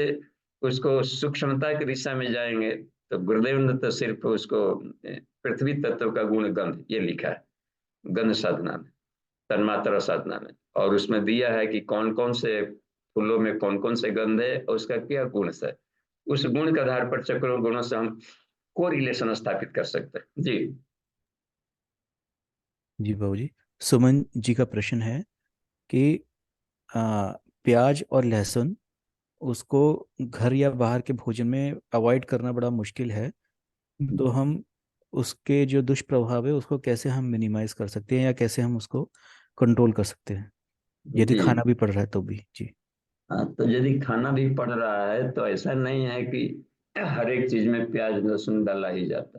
उसको सूक्ष्मता की दिशा में जाएंगे, तो गुरुदेव ने तो सिर्फ उसको पृथ्वी तत्व का गुण गंध ये लिखा है गंध साधना में, तन्मात्रा साधना में, और उसमें दिया है कि कौन कौन से फूलों में कौन कौन से गंध है और उसका क्या गुण है। उस गुण के आधार पर चक्रों गुणों से हम को रिलेशन स्थापित कर सकते हैं। जी। जी बाबू जी, सुमन जी का प्रश्न है कि आ, प्याज और लहसुन उसको घर या बाहर के भोजन में अवॉइड करना बड़ा मुश्किल है, तो हम उसके जो दुष्प्रभाव है उसको कैसे हम मिनिमाइज कर सकते हैं या कैसे हम उसको कंट्रोल कर सकते हैं, यदि जी। खाना भी पड़ रहा है तो भी। जी। हाँ, तो यदि खाना भी पड़ रहा है तो ऐसा नहीं है कि हर एक चीज में प्याज लहसुन डाला ही जाता।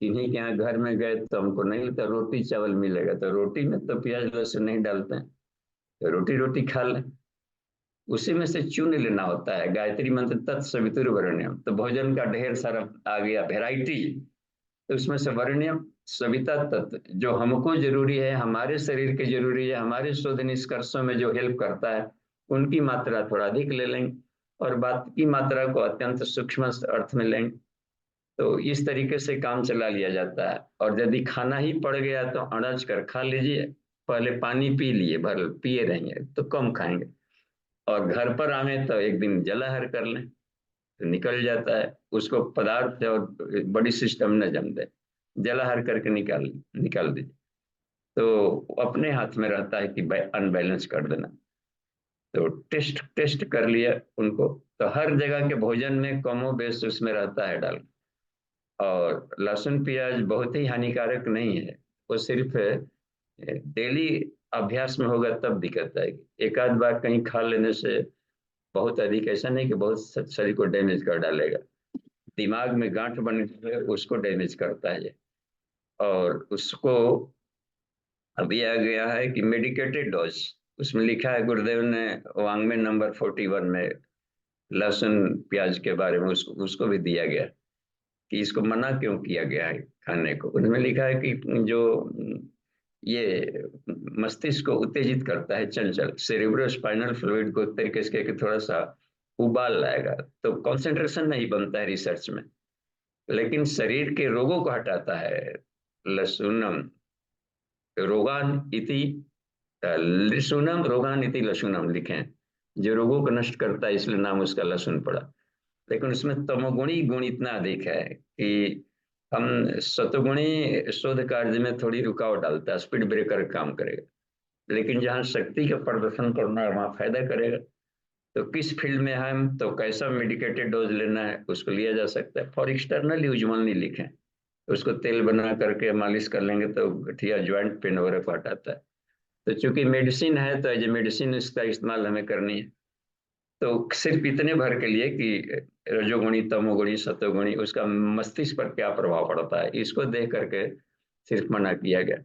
किन्हीं के यहाँ घर में गए तो हमको नहीं मिलता, रोटी चावल मिलेगा, तो रोटी में तो प्याज लहसुन नहीं डालते हैं, तो रोटी रोटी खा लें। उसी में से चुन लेना होता है, गायत्री मंत्र तत्सवितुर्वरेण्यम, तो भोजन का ढेर सारा आ गया वेराइटी, तो उसमें से वरेण्यम सविता तत्व जो हमको जरूरी है, हमारे शरीर के जरूरी है, हमारे शोध निष्कर्षों में जो हेल्प करता है, उनकी मात्रा थोड़ा अधिक ले लेंगे, और बाकी मात्रा को अत्यंत सूक्ष्म अर्थ में लेंगे। तो इस तरीके से काम चला लिया जाता है। और यदि खाना ही पड़ गया तो अड़ज कर खा लीजिए, पहले पानी पी लिए, भर पिए रहेंगे तो कम खाएंगे। और घर पर आए तो एक दिन जलाहार कर लें तो निकल जाता है, उसको पदार्थ और बड़ी सिस्टम न जम दे, जलाहार करके निकाल निकाल दीजिए। तो अपने हाथ में रहता है कि अनबैलेंस कर देना। तो टेस्ट टेस्ट कर लिया उनको, तो हर जगह के भोजन में कमो बेश उसमें रहता है डाल। और लहसुन प्याज बहुत ही हानिकारक नहीं है, वो सिर्फ डेली अभ्यास में होगा तब दिक्कत आएगी। एक आध बार कहीं खा लेने से बहुत अधिक ऐसा नहीं कि बहुत शरीर को डैमेज कर डालेगा। दिमाग में गांठ बन है उसको डैमेज करता है ये। और उसको अभी आ गया है कि मेडिकेटेड डोज, उसमें लिखा है गुरुदेव ने वांग्मय नंबर 41 में लहसुन प्याज के बारे में उसको उसको भी दिया गया कि इसको मना क्यों किया गया है खाने को। उनमें लिखा है कि जो ये मस्तिष्क को उत्तेजित करता है, चंचल सेरिब्रोस्पाइनल फ्लूइड को एक तरीके से कि थोड़ा सा उबाल लाएगा, तो कंसंट्रेशन नहीं बनता है रिसर्च में, लेकिन शरीर के रोगों को हटाता है। लसुनम रोगान इति लसुनम रोगान इति लसुनम लिखे हैं, जो रोगों को नष्ट करता है, इसलिए नाम उसका लहसुन पड़ा। लेकिन उसमें तमोगुणी गुण इतना अधिक है कि हम सतोगुणी शोध कार्य में थोड़ी रुकावट डालता है, स्पीड ब्रेकर काम करेगा। लेकिन जहाँ शक्ति का प्रदर्शन करना है वहाँ फायदा करेगा। तो किस फील्ड में है हम, तो कैसा मेडिकेटेड डोज लेना है उसको लिया जा सकता है। फॉर एक्सटर्नल यूज नहीं लिखे, तो उसको तेल बना करके मालिश कर लेंगे तो गठिया ज्वाइंट पेन वगैरह को हटाता है। तो चूंकि मेडिसिन है तो एज ए मेडिसिन इसका इस्तेमाल हमें करनी है। तो सिर्फ इतने भर के लिए कि रजोगुणी तमोगुणी सतोगुणी उसका मस्तिष्क पर क्या प्रभाव पड़ता है, इसको देख करके सिर्फ मना किया गया।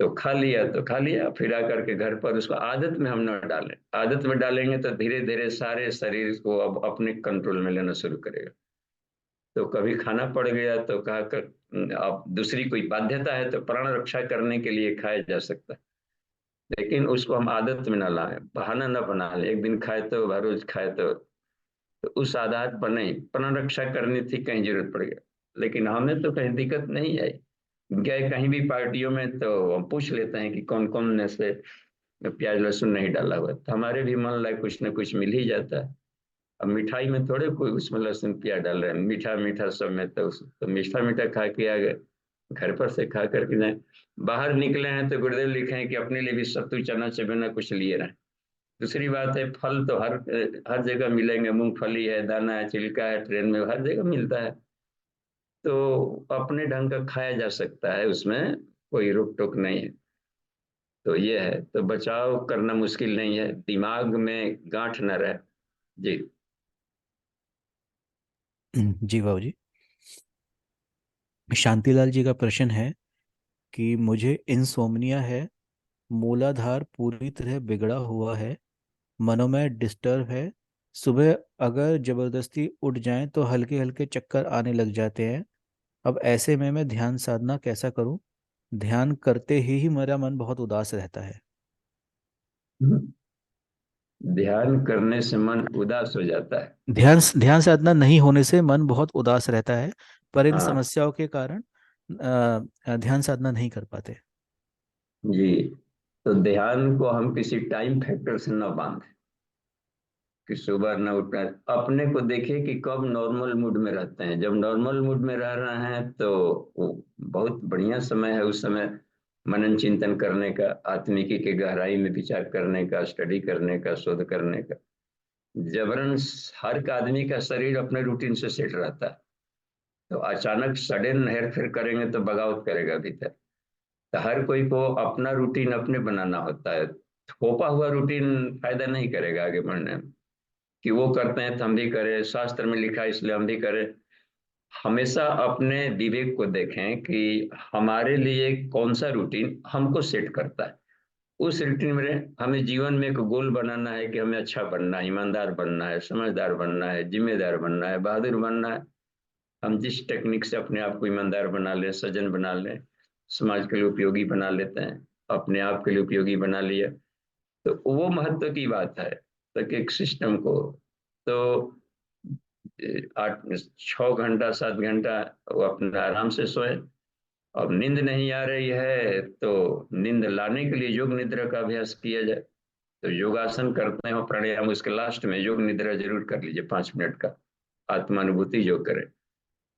तो खा लिया तो खा लिया, फिर आकर के घर पर उसको आदत में हम न डालें। आदत में डालेंगे तो धीरे धीरे सारे शरीर को अब अपने कंट्रोल में लेना शुरू करेगा। तो कभी खाना पड़ गया तो कहा कर अब दूसरी कोई बाध्यता है तो प्राण रक्षा करने के लिए खाया जा सकता है, लेकिन उसको हम आदत में ना लाएं, बहाना न बना लें, एक दिन खाए तो हर रोज खाए तो उस आदत पर नहीं। प्राण रक्षा करनी थी कहीं जरूरत पड़ गया, लेकिन हमें तो कहीं दिक्कत नहीं आई। गए कहीं भी पार्टियों में तो हम पूछ लेते हैं कि कौन कौन ने से प्याज लहसुन नहीं डाला हुआ, तो हमारे भी मन लायक कुछ ना कुछ मिल ही जाता है। अब मिठाई में थोड़े कोई उसमें लहसुन प्याज डाल रहे हैं, मीठा मीठा सब में तो मीठा मीठा खा के आ गए, घर पर से खा करके जाए। बाहर निकले हैं तो गुरुदेव लिखे हैं कि अपने लिए भी सत्तू चना चबेना कुछ लिए रहें। दूसरी बात है, फल तो हर हर जगह मिलेंगे, मूंगफली है, दाना है, छिलका है, ट्रेन में हर जगह मिलता है। तो अपने ढंग का खाया जा सकता है, उसमें कोई रोक टोक नहीं है। तो ये है, तो बचाव करना मुश्किल नहीं है, दिमाग में गांठ न रहे। जी। जी बाबू जी। शांतिलाल जी का प्रश्न है कि मुझे इंसोम्निया है, मूलाधार पूरी तरह बिगड़ा हुआ है, मनोमय डिस्टर्ब है, सुबह अगर जबरदस्ती उठ जाएं तो हल्के हल्के चक्कर आने लग जाते हैं। अब ऐसे में मैं ध्यान साधना कैसा करूं? ध्यान करते ही मेरा मन बहुत उदास रहता है। ध्यान करने से मन उदास हो जाता है। ध्यान ध्यान साधना नहीं होने से मन बहुत उदास रहता है, पर इन हाँ समस्याओं के कारण ध्यान साधना नहीं कर पाते। जी। तो ध्यान को हम किसी टाइम फैक्टर से न बांधे कि सुबह न उठना। अपने को देखिए कि कब नॉर्मल मूड में रहते हैं। जब नॉर्मल मूड में रह रहे हैं तो वो बहुत बढ़िया समय है, उस समय मनन चिंतन करने का, आत्मिकी के गहराई में विचार करने का, स्टडी करने का, शोध करने का। जबरन हर एक आदमी का शरीर अपने रूटीन से सेट रहता है, तो अचानक सडन हेर फेर करेंगे तो बगावत करेगा भीतर। तो हर कोई को अपना रूटीन अपने बनाना होता है। थोपा हुआ रूटीन फायदा नहीं करेगा आगे बढ़ने में, कि वो करते हैं तो हम भी करें, शास्त्र में लिखा है इसलिए हम भी करें। हमेशा अपने विवेक को देखें कि हमारे लिए कौन सा रूटीन हमको सेट करता है। उस रूटीन में हमें जीवन में एक गोल बनाना है कि हमें अच्छा बनना है, ईमानदार बनना है, समझदार बनना है, जिम्मेदार बनना है, बहादुर बनना है। हम जिस टेक्निक से अपने आप को ईमानदार बना लें, सज्जन बना लें, समाज के लिए उपयोगी बना लेते हैं, अपने आप के लिए उपयोगी बना लिया, तो वो महत्व की बात है। तो एक सिस्टम को, तो 8 6 घंटा 7 घंटा वो अपना आराम से सोए। अब नींद नहीं आ रही है तो नींद लाने के लिए योग निद्रा का अभ्यास किया जाए। तो योगासन करते हैं और प्राणायाम, उसके लास्ट में योग निद्रा जरूर कर लीजिए 5 मिनट का। आत्मानुभूति योग करें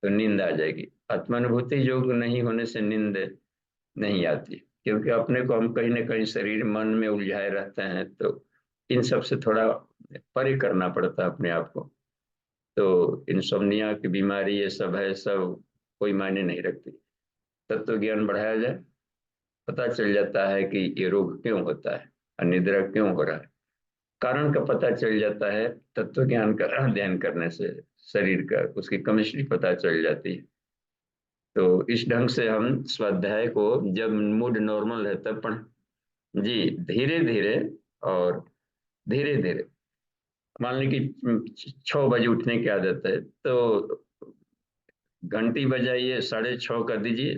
तो नींद आ जाएगी। आत्मानुभूति योग नहीं होने से नींद नहीं आती, क्योंकि अपने को हम कहीं ना कहीं शरीर मन में उलझाए रहते हैं, तो इन सब से थोड़ा परे करना पड़ता है अपने आप को। तो इंसोम्निया की बीमारी ये सब है, सब कोई मायने नहीं रखती। तत्व ज्ञान बढ़ाया जाए, पता चल जाता है कि ये रोग क्यों होता है, अनिद्रा क्यों हो रहा है, कारण का पता चल जाता है। तत्व ज्ञान का अध्ययन करने से शरीर का उसकी केमिस्ट्री पता चल जाती है। तो इस ढंग से हम स्वाध्याय को जब मूड नॉर्मल है तब पढ़। जी, धीरे धीरे। और धीरे धीरे मान ली कि 6 बजे उठने की आदत है, तो घंटी बजाइए 6:30 कर दीजिए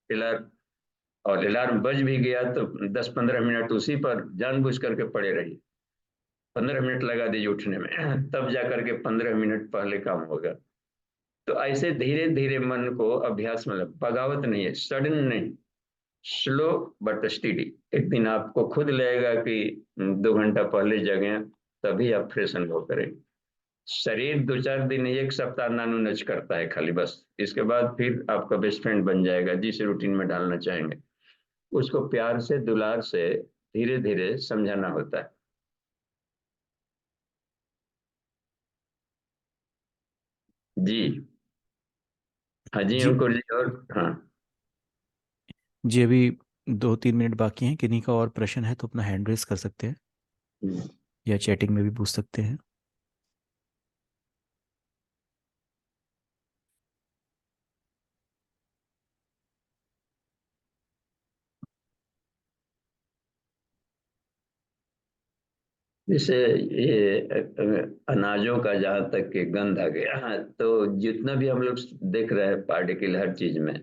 अलार्म। और अलार्म बज भी गया तो 10-15 मिनट उसी पर जानबूझ करके पड़े रहिए। 15 मिनट लगा दीजिए उठने में तब जा करके 15 मिनट पहले काम होगा। तो ऐसे धीरे धीरे मन को अभ्यास, मतलब बगावत नहीं है, सडन नहीं, स्लो बट स्टीडी। एक दिन आपको खुद लगेगा कि 2 घंटा पहले जगे, तभी आप फ्रेश अनुभव करेंगे। शरीर 2-4 दिन, 1 सप्ताह नानू नच करता है खाली, बस। इसके बाद फिर आपका बेस्ट फ्रेंड बन जाएगा, जिस रूटीन में डालना चाहेंगे उसको प्यार से दुलार से धीरे धीरे समझाना होता है। जी हाँ जी जी। अंकुर जी। और हाँ। जी, अभी 2-3 मिनट बाकी हैं। किन्हीं का और प्रश्न है तो अपना हैंड रेस कर सकते हैं या चैटिंग में भी पूछ सकते हैं। जैसे ये अनाजों का जहाँ तक कि गंध आ गया, हाँ, तो जितना भी हम लोग देख रहे हैं पार्टिकल हर चीज में,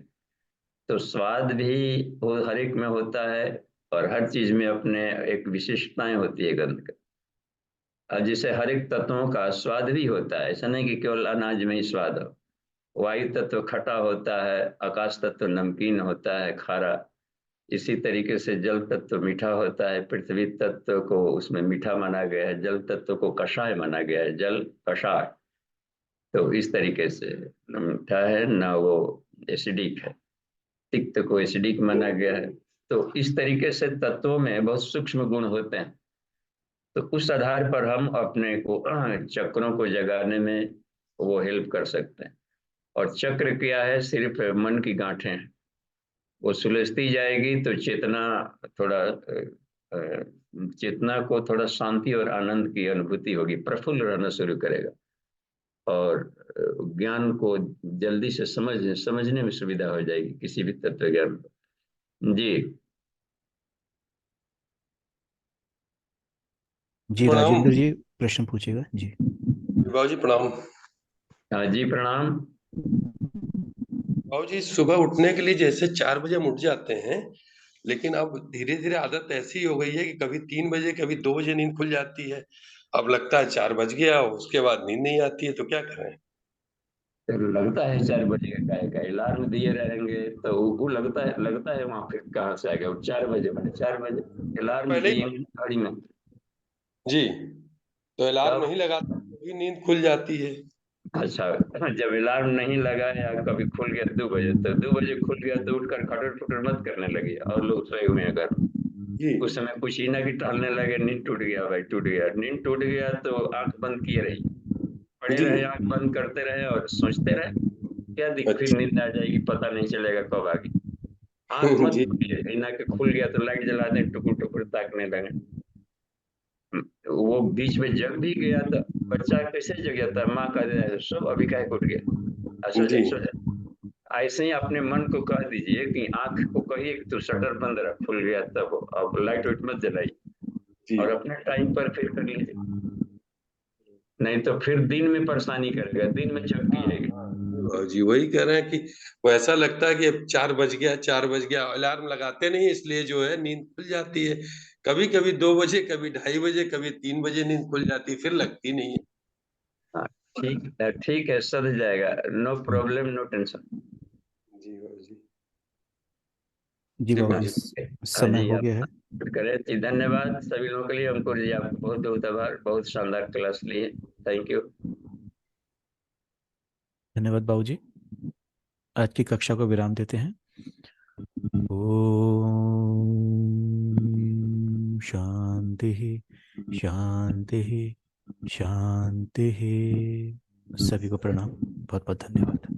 तो स्वाद भी वो हर एक में होता है। और हर चीज में अपने एक विशिष्टताएं होती है गंध का। और जिसे हर एक तत्वों का स्वाद भी होता है, ऐसा नहीं कि केवल अनाज में ही स्वाद हो। वायु तत्व खटा होता है, आकाश तत्व नमकीन होता है, खारा। इसी तरीके से जल तत्व मीठा होता है, पृथ्वी तत्व को उसमें मीठा माना गया है, जल तत्व को कषाय माना गया है, जल कषाय। तो इस तरीके से न मीठा है ना वो एसिडिक है, तिक्त को एसिडिक माना गया है। तो इस तरीके से तत्वों में बहुत सूक्ष्म गुण होते हैं। तो उस आधार पर हम अपने को चक्रों को जगाने में वो हेल्प कर सकते हैं। और चक्र क्या है, सिर्फ मन की गांठें हैं। वो सुलझती जाएगी तो चेतना थोड़ा चेतना को थोड़ा शांति और आनंद की अनुभूति होगी, प्रफुल्ल रहना शुरू करेगा। और ज्ञान को जल्दी से समझने में सुविधा हो जाएगी, किसी भी तत्व ज्ञान को। जी जी, प्रणाम राजेंद्र जी प्रश्न पूछेगा जी। बाबू जी, प्रणाम। हाँ जी प्रणाम। बाबू जी, सुबह उठने के लिए जैसे 4 बजे हम उठ जाते हैं, लेकिन अब धीरे धीरे आदत ऐसी हो गई है कि कभी 3 बजे कभी 2 बजे नींद खुल जाती है। अब लगता है 4 बज गया, उसके बाद नींद नहीं आती है, तो क्या करें? तो लगता है 4 बजे का का अलार्म दिए रहेंगे तो वो लगता है वहां फिर कहाँ से आ गया वो 4 बजे, मैंने 4 बजे अलार्म पहले दिए ही घड़ी में। जी, तो अलार्म तब नहीं लगाते तो भी नींद खुल जाती है। अच्छा, जब अलार्म नहीं लगाया कभी खुल गया 2 बजे, तो 2 बजे खुल गया तो उठकर खटर फुटर मत करने लगे, और लोग सोए हुए हैं घर। जी उस समय कुशीना की टहलने लगे, नींद टूट गया भाई, टूट गया, नींद टूट गया तो आंख बंद किए रही, पड़े जी। रहे, आंख बंद करते रहे और सोचते रहे। क्या दिख, फिर अच्छा। नींद आ जाएगी, पता नहीं चलेगा कब आ गई। आंख मत जी खोलिए, इना के खुल गया तो लाइट जला दें, टुकुर टुकुर ताकने लगे। वो बीच में जग भी गया तो बच्चा कैसे जग जाता है, माँ कह दे सो अभी काहे को उठ गया, सो जी जाए सो जाए। ऐसे ही अपने मन को कह दीजिए कि आंख को कहिए कि तू शटर बंद रख, खुल गया तब अब लाइट वाइट मत जलाई, जी। और अपने टाइम पर फिर कर लीजिए। नहीं तो फिर दिन में परेशानी करेगा, दिन में जग जाएगी। जी वही कह रहे हैं कि वो ऐसा लगता है कि अब 4 बज गया, 4 बज गया, अलार्म लगाते नहीं, इसलिए जो है नींद खुल जाती है। कभी कभी 2 बजे, कभी 2:30 बजे, कभी 3 बजे नींद खुल जाती है, फिर लगती नहीं है। हाँ, ठीक है, सध जाएगा। No problem, no tension. जी बाबूजी। जी जी बाबूजी, बाबूजी। हाँ समय जी, हो आप गया है। करें जी। धन्यवाद सभी लोगों के लिए। अंकुर जी, आपको बहुत बहुत आभार, बहुत शानदार क्लास लिए। Thank you. धन्यवाद बाबूजी। आज की कक्षा को विराम देते हैं। ओम शांति शांति शांति। सभी को प्रणाम, बहुत बहुत धन्यवाद।